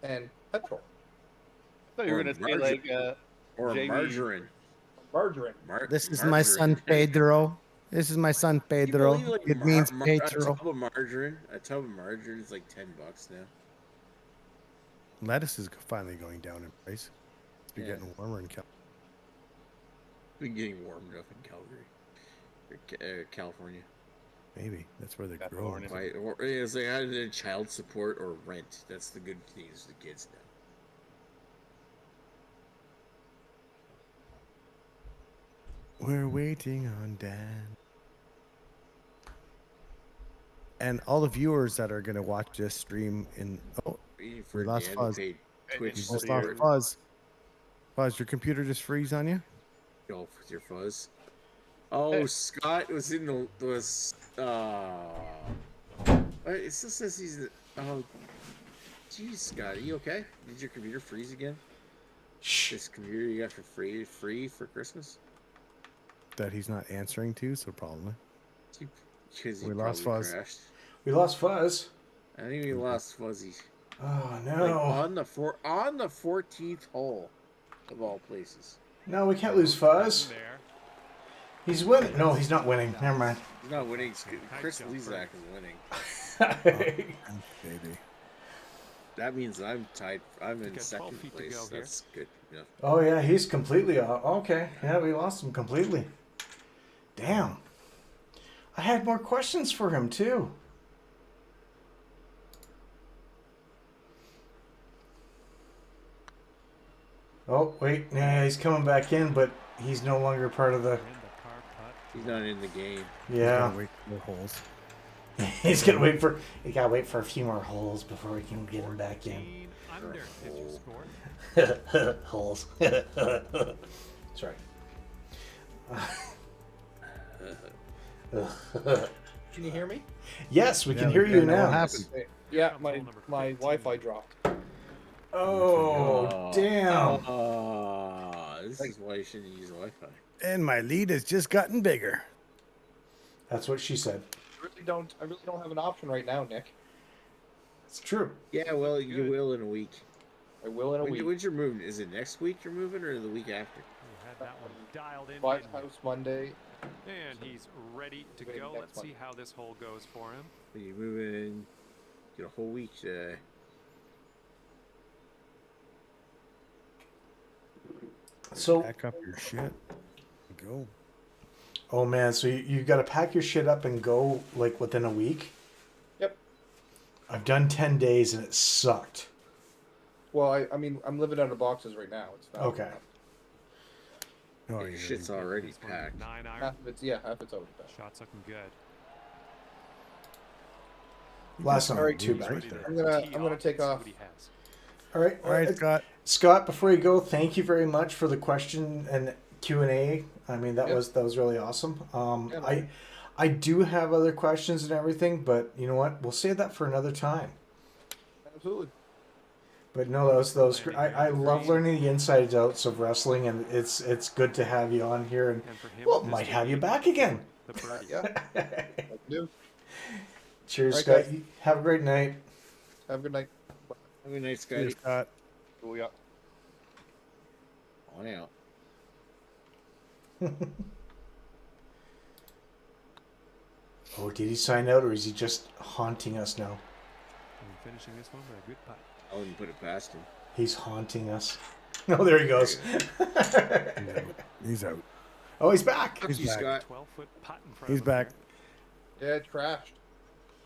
B: and petrol.
H: I thought you were
G: Or
H: gonna say like
G: Or
H: Jamie-
G: margarine.
B: Margarine.
C: This is my son Pedro. This is my son
G: Can you
C: Pedro.
G: believe, like,
C: It means
G: a
C: Pedro.
G: tub of margarine. A tub of margarine is like $10 now.
C: Lettuce is finally going down in price. You're
G: Yeah.
C: getting warmer in California.
G: Been getting warmed up in Calgary, or California.
C: Maybe that's where they're
H: California.
C: growing.
G: Or it's like either child support or rent. That's the good things the kids know.
C: We're waiting on Dan. And all the viewers that are gonna watch this stream in
G: Waiting
C: We lost
G: Dan
C: Fuzz.
G: to pay Twitch
C: you
H: It's
C: just
H: weird.
C: lost Fuzz. Fuzz, your computer just freeze on you?
G: golf with your fuzz. Oh, Scott was in the it still says he's oh, geez, Scott, are you okay? Did your computer freeze again?
A: Shh.
G: This computer you got for free for Christmas?
C: That he's not answering to, so probably.
G: Because
C: We lost Fuzz.
G: crashed.
A: We lost Fuzz.
G: I think we lost Fuzzy.
A: Oh
G: Like
A: no.
G: on the 14th hole of all places.
A: No, we can't lose Fuzz.
F: There.
A: He's winning. No, he's not winning. Never mind.
G: He's not winning. Chris Lezak is winning.
C: Baby.
G: That means I'm tied. I'm in
F: got 12
G: second
F: feet to
G: place.
F: go here.
G: That's good enough.
A: Oh yeah, he's completely off. Okay, yeah, we lost him completely. Damn. I had more questions for him too. Oh wait, yeah, he's coming back in, but he's no longer part of the.
F: And the par putt.
G: He's not in the game.
A: Yeah,
C: Wait for more holes.
A: he's gonna wait for. We gotta wait for a few more holes before we can get him back in.
F: 14 under is your score.
A: Holes. Sorry.
B: Can you hear me?
A: Yes, we can
C: Yeah,
A: hear
C: we
A: you
C: can. What
A: now.
C: happened?
B: Yeah, my Wi-Fi dropped.
A: Oh, damn.
G: This is why you shouldn't use Wi-Fi.
C: And my lead has just gotten bigger.
A: That's what she said.
B: I really don't have an option right now, Nick.
A: It's true.
G: Yeah, well, you
F: Good.
G: will in a week.
B: I will in a week.
G: When's your moving? Is it next week you're moving, or the week after?
F: You had that one dialed in.
B: White
F: didn't you?
B: House Monday.
F: And he's ready to
B: Maybe
F: go.
B: next
F: Let's see
B: Monday.
F: how this hole goes for him.
G: Are you moving? Get a whole week.
A: So,
C: Pack up your shit. Go.
A: oh man, so you got to pack your shit up and go like within a week?
B: Yep.
A: I've done 10 days and it sucked.
B: Well, I mean, I'm living out of boxes right now. It's not
A: Okay.
C: Oh,
G: Your
C: yeah.
G: shit's already
F: This one,
G: packed.
F: 9 iron.
B: half of it's half it's already back.
F: Shot's looking good.
A: Last
B: All
A: night,
B: right,
A: too
F: He's
A: bad.
F: ready to
B: I'm gonna
F: tee
B: take
F: and see
B: off.
F: what he has.
A: All right.
C: All right, Scott.
A: Scott, before you go, thank you very much for the question and Q&A. I mean, that
B: Yep.
A: was really awesome.
B: Yeah, no.
A: I do have other questions and everything, but you know what? We'll save that for another time.
B: Absolutely.
A: But no, those I love learning the insides outs of wrestling, and it's good to have you on here, and
F: And for him,
A: well,
F: this
A: might
F: will
A: have you
F: be
A: back again.
F: The birdie.
B: Yeah. I do.
A: Cheers,
B: All right,
A: Scott.
B: guys.
A: You have a great night.
B: Have a good night.
G: Have a nice
C: Cheers,
G: Scotty.
C: Scott.
H: Oh, yeah.
G: On out.
A: Oh, did he sign out, or is he just haunting us now?
F: And finishing this one with a good putt.
G: I wouldn't put it past him.
A: He's haunting us. Oh, there he goes.
C: He's out.
A: Oh, he's back.
C: He's
G: You,
C: back.
G: Scott.
F: 12-foot putt in front
C: He's
F: of him
C: back.
F: there.
B: Yeah, it crashed.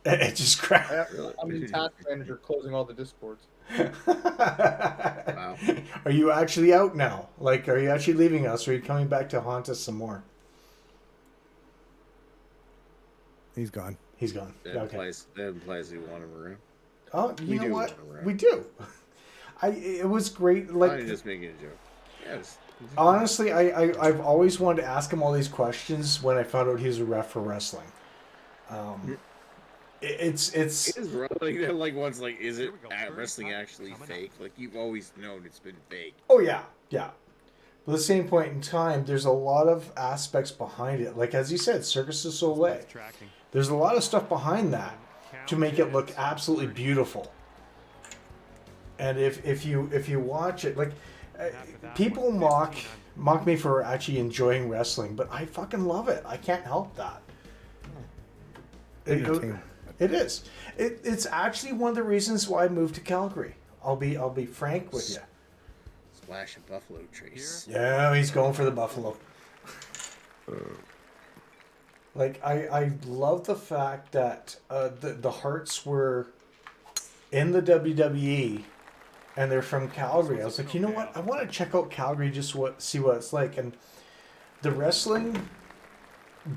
A: It just crashed.
B: I'm in task manager closing all the discords.
G: Wow.
A: Are you actually out now? Like, are you actually leaving us, or are you coming back to haunt us some more?
C: He's gone.
A: He's gone.
G: That
A: Okay.
G: implies we want him around.
A: Oh, you
G: We
A: know
G: do
A: what?
G: want him around.
A: We do. It was great.
G: I'm
A: Like,
G: just making a joke. Yeah,
A: honestly, I've always wanted to ask him all these questions when I found out he was a ref for wrestling. It's
G: It is like once like is it
F: Here we go. Third
G: wrestling
F: putt
G: actually
F: coming
G: fake? Like you've always known it's been fake.
A: oh yeah. But at the same point in time, there's a lot of aspects behind it. Like as you said, Circus du Soleil.
F: Nice tracking.
A: There's a lot of stuff behind that
F: And
A: to make it look
F: count
A: absolutely
F: birdie.
A: beautiful. And if you watch it, like
F: After that
A: people
F: one,
A: mock
F: 15 under.
A: me for actually enjoying wrestling, but I fucking love it. I can't help that.
C: Entertainment.
A: It is. It's actually one of the reasons why I moved to Calgary. I'll be frank with you.
G: Splash of Buffalo Trace.
A: Yeah, he's going for the Buffalo. Like I love the fact that the Hearts were in the WWE, and they're from Calgary. I was like, you know what? I want to check out Calgary just see what it's like. And the wrestling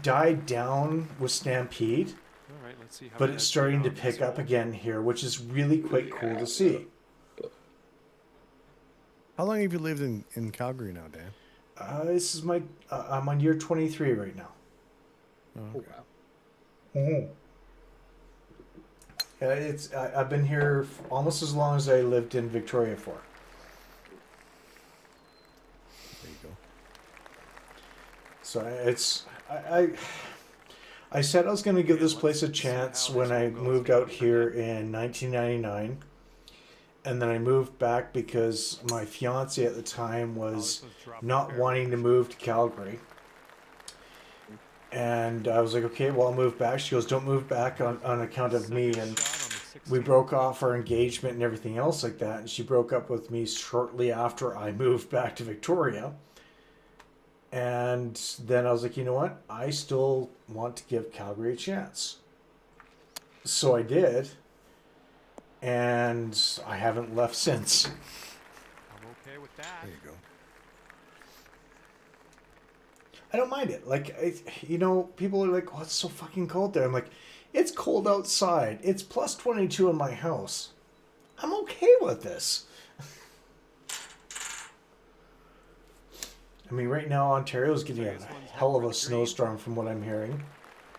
A: died down with Stampede,
F: All right, let's see how
A: but
F: he
A: it's
F: does
A: starting to
F: on this
A: pick up
F: hole.
A: again here, which is really quite cool to see.
C: How long have you lived in Calgary now, Dan?
A: This is my I'm on year 23 right now.
C: Oh,
G: Oh
C: okay.
G: wow.
A: Mm-hmm. I've been here almost as long as I lived in Victoria for.
C: There you go.
A: So I said I was going to give this place a chance when I moved out here in 1999, and then I moved back because my fiance at the time was not wanting to move to Calgary. And I was like, okay, well, I'll move back. She goes, don't move back on account of me. And we broke off our engagement and everything else like that. And she broke up with me shortly after I moved back to Victoria. And then I was like, you know what? I still want to give Calgary a chance. So I did. And I haven't left since.
F: I'm okay with that.
C: There you go.
A: I don't mind it. Like, people are like, oh, it's so fucking cold there. I'm like, it's cold outside. It's plus 22 in my house. I'm okay with this. I mean, right now Ontario's getting a hell of a snowstorm, from what I'm hearing.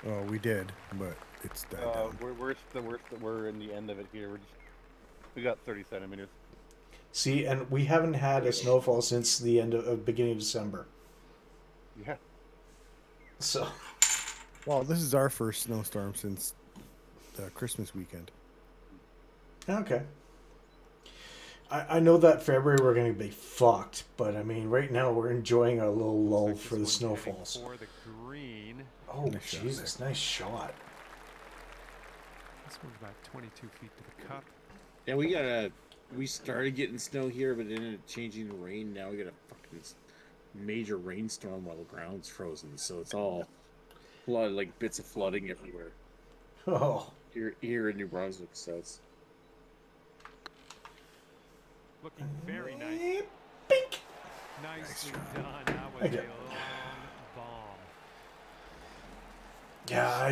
C: Oh, we did, but it's died down.
H: We're in the end of it here. We got 30 centimeters.
A: See, and we haven't had a snowfall since the beginning of December.
H: Yeah.
A: So,
C: Well, this is our first snowstorm since the Christmas weekend.
A: okay. I know that February we're going to be fucked, but I mean, right now we're enjoying a little lull for the snowfalls.
F: For the green.
A: Oh,
C: Nice shot.
A: Jesus, nice shot.
F: This one's about 22 feet to the cup.
G: Yeah, we started getting snow here, but it ended up changing to rain. Now we got a fucking major rainstorm while the ground's frozen, so it's all flood, like bits of flooding everywhere.
A: Oh.
G: Here in New Brunswick, so it's
F: Looking very nice.
A: Bink.
F: Nicely done. That was a
A: Okay.
F: long bomb.
A: Yeah,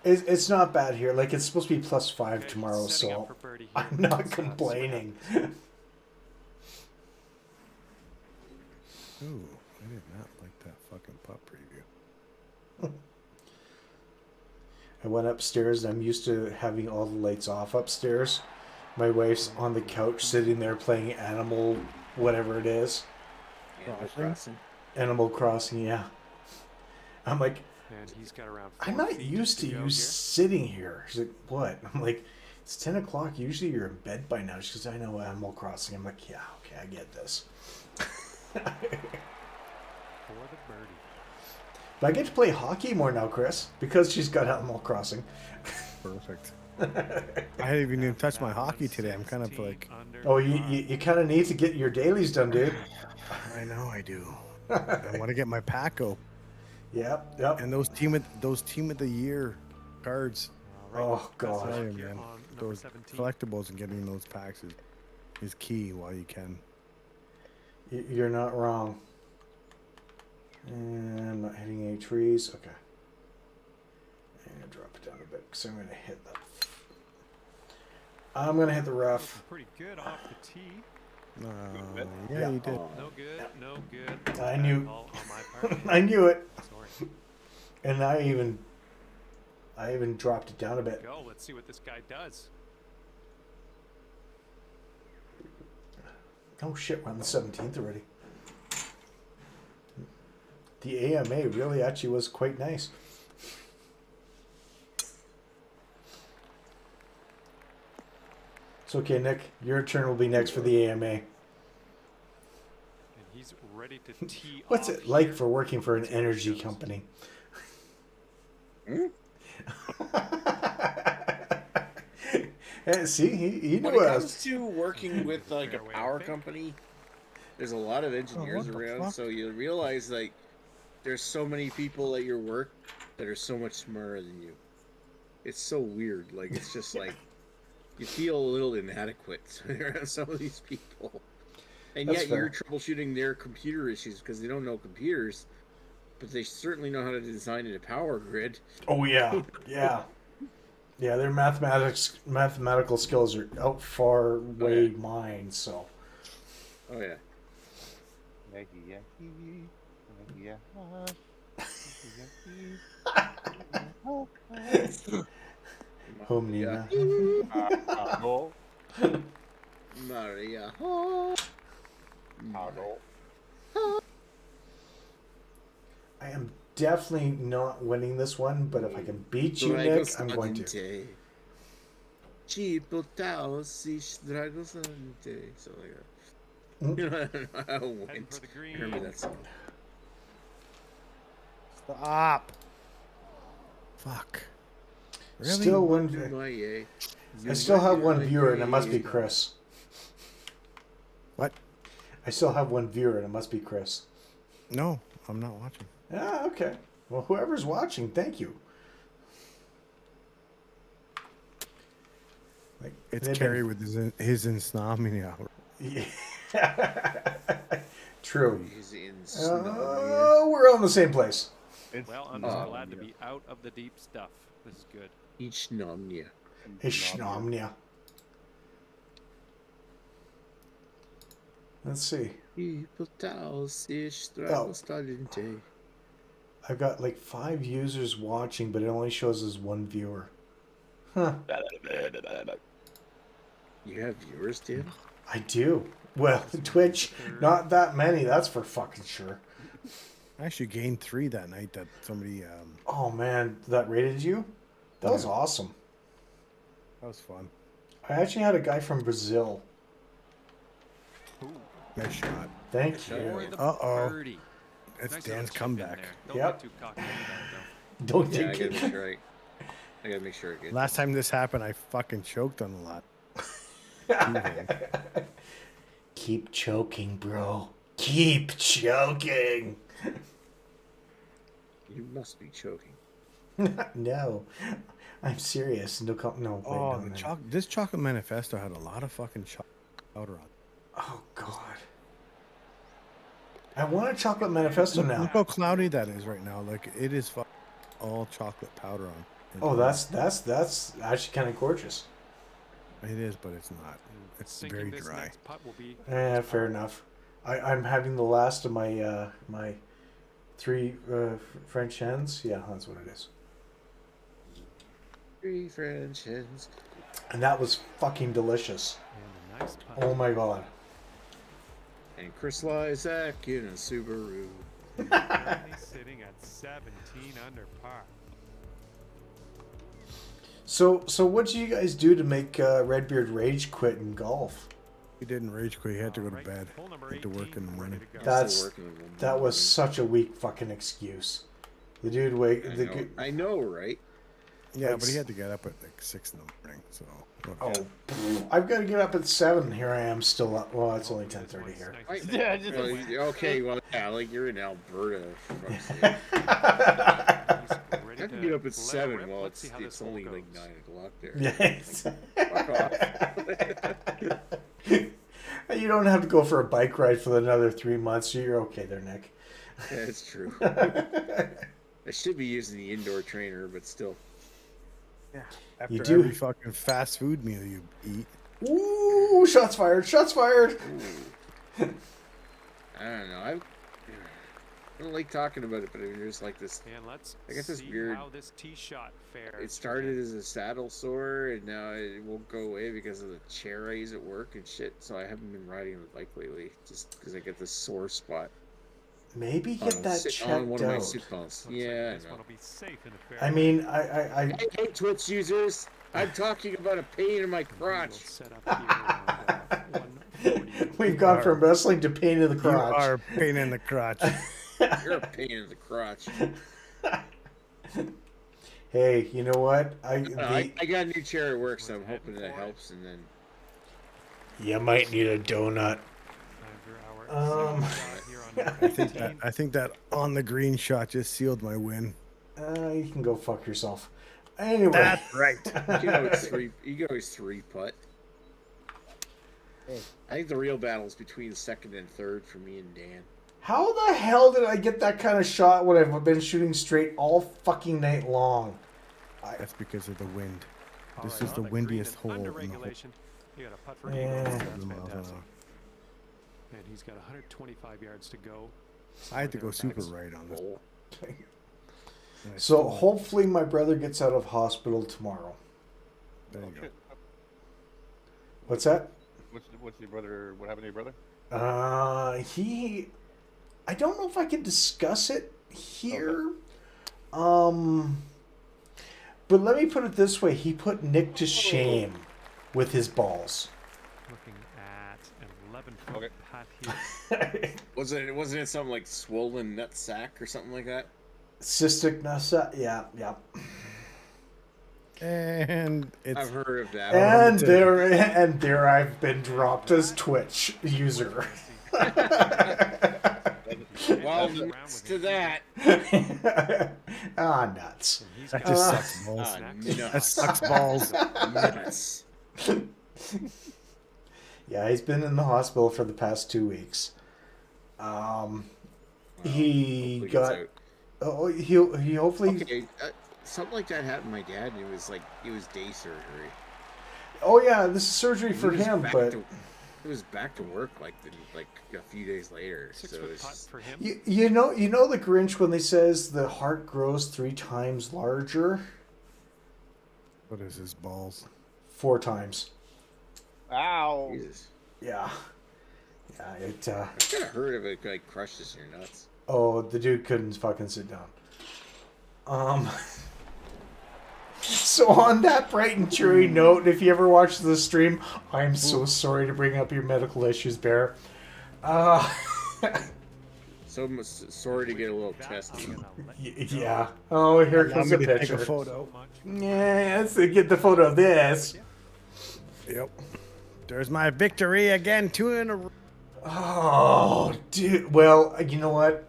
A: it's not bad here. Like, it's supposed to be +5
F: Okay,
A: tomorrow,
F: setting up
A: so
F: for birdie here.
A: I'm not
F: Let's see what
A: complaining.
C: Ooh, I did not like that fucking putt preview.
A: I went upstairs, and I'm used to having all the lights off upstairs. My wife's on the couch sitting there playing whatever it is.
G: Crossing.
A: Animal Crossing, yeah. I'm like,
F: And he's got around
A: I'm
F: 4
A: not
F: feet
A: used to
F: go
A: you
F: here.
A: sitting here. She's like, what? I'm like, it's 10 o'clock. Usually you're in bed by now. She goes, I know Animal Crossing. I'm like, yeah, okay, I get this.
F: For the birdie.
A: But I get to play hockey more now, Chris, because she's got Animal Crossing.
C: Perfect. I haven't even touched my hockey today. I'm kind of
F: 16
C: like,
F: under
A: Oh, you
F: par.
A: kind of need to get your dailies done, dude.
C: I know I do. I want to get my Paco
A: Yep.
C: and those team of the year cards.
F: All right,
A: Oh,
F: best
A: God.
F: of luck
C: Tell you,
F: here
C: man,
F: on number
C: those
F: 17.
C: collectibles and getting those packs is key while you can.
A: You're not wrong. And I'm not hitting any trees. Okay. I'm going to drop it down a bit because I'm going to hit that. I'm going to hit the rough.
F: Looking pretty good off the tee.
C: Yeah, you did.
F: No good, no good.
A: I
F: Bad
A: knew-
F: call on my part.
A: I knew it.
F: Sorry.
A: And I even dropped it down a bit.
F: Go. Let's see what this guy does.
A: Oh shit, we're on the 17th already. The AMA really actually was quite nice. It's okay, Nick. Your turn will be next for the AMA.
F: And he's ready to tee
A: What's
F: off
A: it like
F: here.
A: for working for an
F: Let's see what
A: energy
F: he does.
A: company? See, he
G: When
A: knew
G: it
A: us.
G: comes to working with like a
F: Fairway, I
G: power
F: think.
G: company, there's a lot of engineers
C: what the
G: around,
C: fuck?
G: so you realize like there's so many people at your work that are so much smarter than you. It's so weird. Like it's just like you feel a little inadequate around some of these people, and
A: That's
G: yet you're
A: fair.
G: troubleshooting their computer issues because they don't know computers, but they certainly know how to design a power grid.
A: Oh yeah, yeah, yeah. Their mathematical skills are out far way mine. So
G: Oh yeah.
A: Homnia.
G: Maria.
A: I am definitely not winning this one, but if I can beat you, Nick, I'm going to.
G: Cibo Taos Dragosante. So like that.
A: Hmm?
G: You know, I don't know how it
F: Heading
G: went.
F: for the
G: I
F: green.
G: remember that song.
C: Stop. Fuck. Really?
A: Still one.
G: Zumaye.
A: I still have one
G: Zumaye.
A: viewer, and it must be Chris.
C: What?
A: I still have one viewer, and it must be Chris.
C: No, I'm not watching.
A: Ah, okay. Well, whoever's watching, thank you. Like,
C: It's
A: they've
C: Carrie
A: been-
C: with his insomnia.
A: Yeah. True.
G: He's in snow.
A: Oh, we're all in the same place.
F: Well, I'm just
G: Oh,
F: glad to
G: yeah.
F: be out of the deep stuff. This is good.
G: Each nomnia.
A: Ishnomnia. Let's see. I've got like 5 users watching, but it only shows as 1 viewer. Huh.
G: You have viewers, dude?
A: I do. Well, Twitch, not that many. That's for fucking sure.
C: I actually gained 3 that night. That somebody.
A: Oh man, that rated you? That was awesome.
C: That was fun.
A: I actually had a guy from Brazil.
C: Nice shot.
A: Thank you.
C: Uh-oh. It's Dan's comeback.
F: Don't
A: Yep.
F: get too cocky with that,
A: Don't
G: Yeah, I
A: think
G: gotta make sure I gotta make sure I get.
C: Last time this happened, I fucking choked on a lot.
A: Keep choking, bro. Keep choking.
G: You must be choking.
A: No, I'm serious. No, no. Wait,
C: Oh,
A: no, no.
C: this chocolate manifesto had a lot of fucking powder on.
A: Oh God. I want a chocolate manifesto now.
C: Look how cloudy that is right now. Like it is all chocolate powder on.
A: Oh, that's actually kind of gorgeous.
C: It is, but it's not. It's
F: Sinking
C: very
F: this
C: dry.
F: next putt will be
A: Fair enough. I'm having the last of my my 3 French hens. Yeah, that's what it is.
G: 3 French hens.
A: And that was fucking delicious.
F: and a nice putt.
A: Oh my God.
G: And Chris Lysak in a Subaru.
F: Currently sitting at 17 under par.
A: So what do you guys do to make Redbeard rage quit in golf?
C: He didn't rage quit. He had to go to
F: Alright,
C: bed.
F: hole number
C: Had to work
F: 18,
C: in the
F: ready
C: morning.
F: to go.
A: That was such a weak fucking excuse. The dude
G: I know, right?
C: Yeah, but he had to get up at like 6 in the morning. So.
A: Oh, I've got to get up at 7. Here I am still up. Well, it's only 10:30 here.
H: Yeah, just
G: Okay, well, yeah, like you're in Alberta. For fuck's sake.
F: Ready
G: I can
F: to
G: get up at
F: let
G: 7.
F: rip.
G: Well,
F: Let's see how this
G: it's
F: hole
G: only
F: goes.
G: like 9 o'clock there.
A: Yes.
G: Fuck off.
A: You don't have to go for a bike ride for another 3 months. So you're okay there, Nick.
G: Yeah, it's true. I should be using the indoor trainer, but still.
C: Yeah. After
A: You do-
C: every fucking fast food meal you eat.
A: Ooh, shots fired! Shots fired!
G: I don't know. I don't like talking about it, but I mean, there's like this.
F: And let's
G: I guess it's
F: see
G: weird.
F: how this tee shot fares.
G: It started as a saddle sore, and now it won't go away because of the chair I use at work and shit. So I haven't been riding the bike lately, just because I get this sore spot.
A: Maybe get that
G: on one
A: checked
G: of my
A: out.
G: sit bones.
F: Looks
G: Yeah,
F: like
G: I
F: this
G: know.
F: one will be safe in the fairway.
A: I mean, I
G: Hey, Twitch users, I'm talking about a pain in my
F: We'll
G: crotch.
F: set up here around, 140.
A: we've gone from wrestling to pain in the
C: You
A: crotch.
C: are a pain in the crotch.
G: You're a pain in the crotch.
A: Hey, you know what?
G: I got a new chair at work, so I'm hoping that helps. And then
A: You might need a donut.
F: Time for our
A: Um,
F: second shot here on
C: I think that on the green shot just sealed my win.
A: You can go fuck yourself. Anyway.
C: That's right.
G: you know it's three. You can always 3-putt. I think the real battle is between second and third for me and Dan.
A: How the hell did I get that kind of shot when I've been shooting straight all fucking night long?
C: That's because of the wind.
F: All
C: This
F: right,
C: is the
F: on green
C: windiest
F: and
C: hole
F: under
C: in the whole.
F: regulation. You got a putt for
A: Yeah.
F: eagle. That's
C: 100 miles an
F: fantastic.
C: hour.
F: And he's got 125 yards to go.
C: I had to go
F: Somewhere
C: super
F: thereabouts.
C: right on this.
G: Oh,
C: And I
A: So
C: still-
A: hopefully my brother gets out of hospital tomorrow.
C: There you go.
A: What's that?
H: What's your brother? What happened to your brother?
A: I don't know if I can discuss it here. But let me put it this way: he put Nick to shame with his balls.
F: Looking at an 11-foot
H: Okay.
F: putt here.
G: wasn't it something like swollen nut sack or something like that?
A: Cystic nutsack, yeah.
C: And it's
G: I've heard of that.
A: And there I've been dropped as Twitch user.
G: Well,
F: Around
G: next
F: with
G: to
F: it.
G: that.
A: Nuts.
F: And he's
C: that
F: got
C: just
A: Uh,
C: sucks balls.
G: Nuts.
C: That sucks balls.
G: Nuts.
A: Yeah, he's been in the hospital for the past 2 weeks. He
G: Hopefully
A: got.
G: gets
A: Oh, he hopefully.
G: out. Okay, something like that happened to my dad, and it was day surgery.
A: Oh yeah, this is surgery
G: He
A: for
G: was
A: him,
G: back
A: but
G: to- It was back to work like a few days later.
F: 6
G: So
F: foot
G: it's
F: putt for him.
A: You know the Grinch when they says the heart grows 3 times larger,
C: What is his balls?
A: 4 times.
H: Ow.
G: Jesus.
A: Yeah, it.
G: I kind of heard of it like crushes your nuts.
A: Oh, the dude couldn't fucking sit down. So on that bright and cheery note, if you ever watch the stream, I'm so sorry to bring up your medical issues, Bear.
G: So sorry to get a little testy.
A: Yeah. Oh, here
C: Allow
A: comes
C: me
A: a
C: to take
A: picture.
C: a photo.
A: Yeah, let's get the photo of this.
C: Yep. There's my victory again, 2 in a row.
A: Oh, dude. Well, you know what?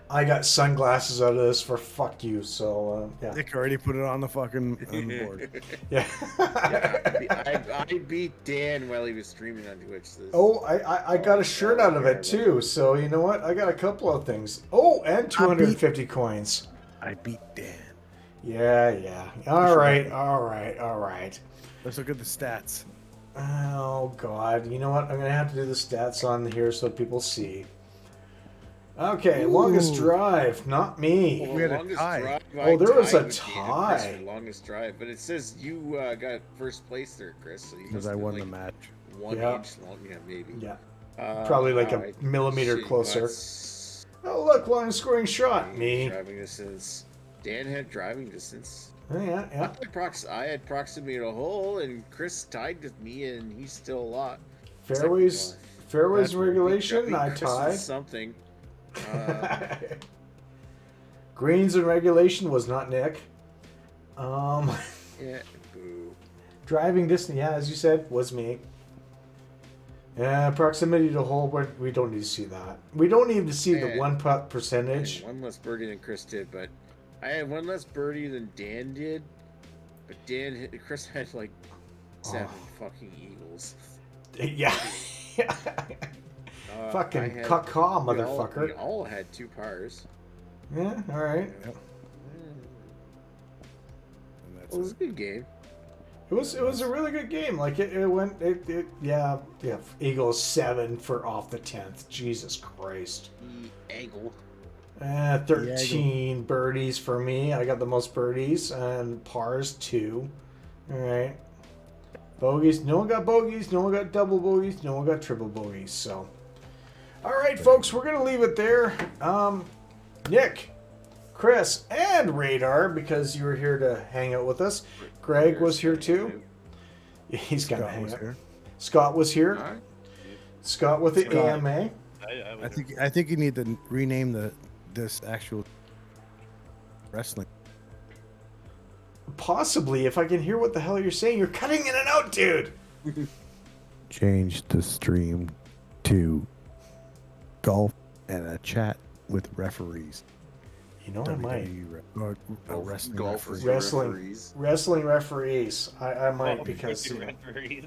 A: I got sunglasses out of this for fuck you, so, yeah.
C: Nick already put it on the fucking on the board.
A: Yeah.
G: I beat Dan while he was streaming on Twitch.
A: Oh, I got a shirt out of it, too, so you know what? I got a couple of things. Oh, and 250 coins.
C: I beat Dan.
A: Yeah. All right.
C: Let's look at the stats.
A: Oh, God. You know what? I'm going to have to do the stats on here so people see. Okay, longest drive, not me.
G: Well,
C: We had a
G: longest
C: tie.
G: drive,
A: Oh, there was a
G: tied with Dan and Chris
A: tie.
G: for longest drive, but it says you got first place there, Chris. So you
C: Because
G: must
C: I
G: have
C: won
G: like
C: the match.
G: 1
A: Yeah.
G: inch long. Yeah, maybe.
A: Yeah. Probably like a
G: alright.
A: millimeter
G: Shit,
A: closer.
G: that's-
A: Oh, look, longest scoring shot. Me.
G: Driving distance. Dan had driving distance.
A: Oh, yeah.
G: I had approximated a hole, and Chris tied with me, and he's still a lot.
A: Fairways
C: That's
A: regulation, I
G: Chris
A: tied.
G: was something.
A: Greens and regulation was not Nick.
G: Yeah, boo.
A: Driving distance, yeah, as you said, was me. Proximity to hole, we don't need to see that. We don't need to see the
G: Yeah.
A: 1 putt
G: I
A: percentage.
G: had one less birdie than Chris did, but I had one less birdie than Dan did. But Chris had like 7 fucking eagles.
A: Yeah. Fucking
G: I had-
A: caca,
G: we
A: motherfucker.
G: all had 2 pars.
A: Yeah, all right.
C: And that's
G: It was a good game.
A: It was a really good game. Like it went yeah. Eagles 7 for off the 10th. Jesus Christ.
G: Angle.
A: 13 birdies for me. I got the most birdies and pars 2. All right. Bogeys. No one got bogeys. No one got double bogeys. No one got triple bogeys. So, all right, folks, we're gonna leave it there. Nick, Chris, and Radar, because you were here to hang out with us. Greg was here too. He's gonna
C: Scott
A: hang
C: was
A: out.
C: here.
A: Scott was here.
G: Alright.
A: Scott with the
C: Scott.
A: AMA.
C: I think you need to rename this actual wrestling.
A: Possibly, if I can hear what the hell you're saying. You're cutting in and out, dude.
C: Change the stream to golf and a chat with referees.
A: You know I might.
C: Or wrestling
G: Golf was
C: referees.
G: your
A: Wrestling.
G: referees.
A: Wrestling referees. I might
H: Oh,
A: because you know,
H: referees.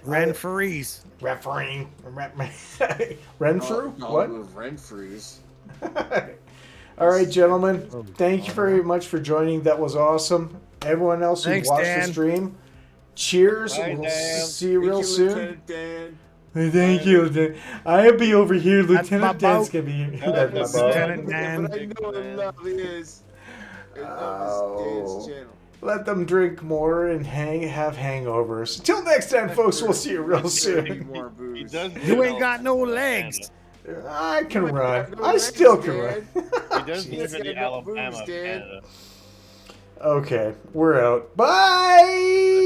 C: Referees.
A: refereeing. Renfrew? What?
G: Renfrews.
A: All right, gentlemen. Thank you very much for joining. That was awesome. Everyone else who
C: Thanks,
A: watched
C: Dan.
A: the stream, cheers.
H: Bye,
A: We'll
H: Dan.
A: see you real soon.
G: Dan.
A: Thank you, Lieutenant. I'll be over here.
C: That's my
A: Lieutenant Dan's
C: boat.
A: gonna be here.
H: That's
A: That's
H: my
A: my
H: boat.
A: boat.
C: Lieutenant Dan.
G: But I know what love is. And love is Dan's channel.
A: Let them drink more and have hangovers. Till next time, folks. We'll see you real
G: Need
A: soon.
G: more
H: He
G: booze.
H: does.
C: You ain't got no legs.
A: I can run.
G: no
A: I
G: legs,
A: still can
G: Dan.
A: run.
H: He does
G: He's
H: live in the
G: got no boobs,
H: Alabama of
G: Dan.
H: Canada.
A: Okay, we're out. Bye.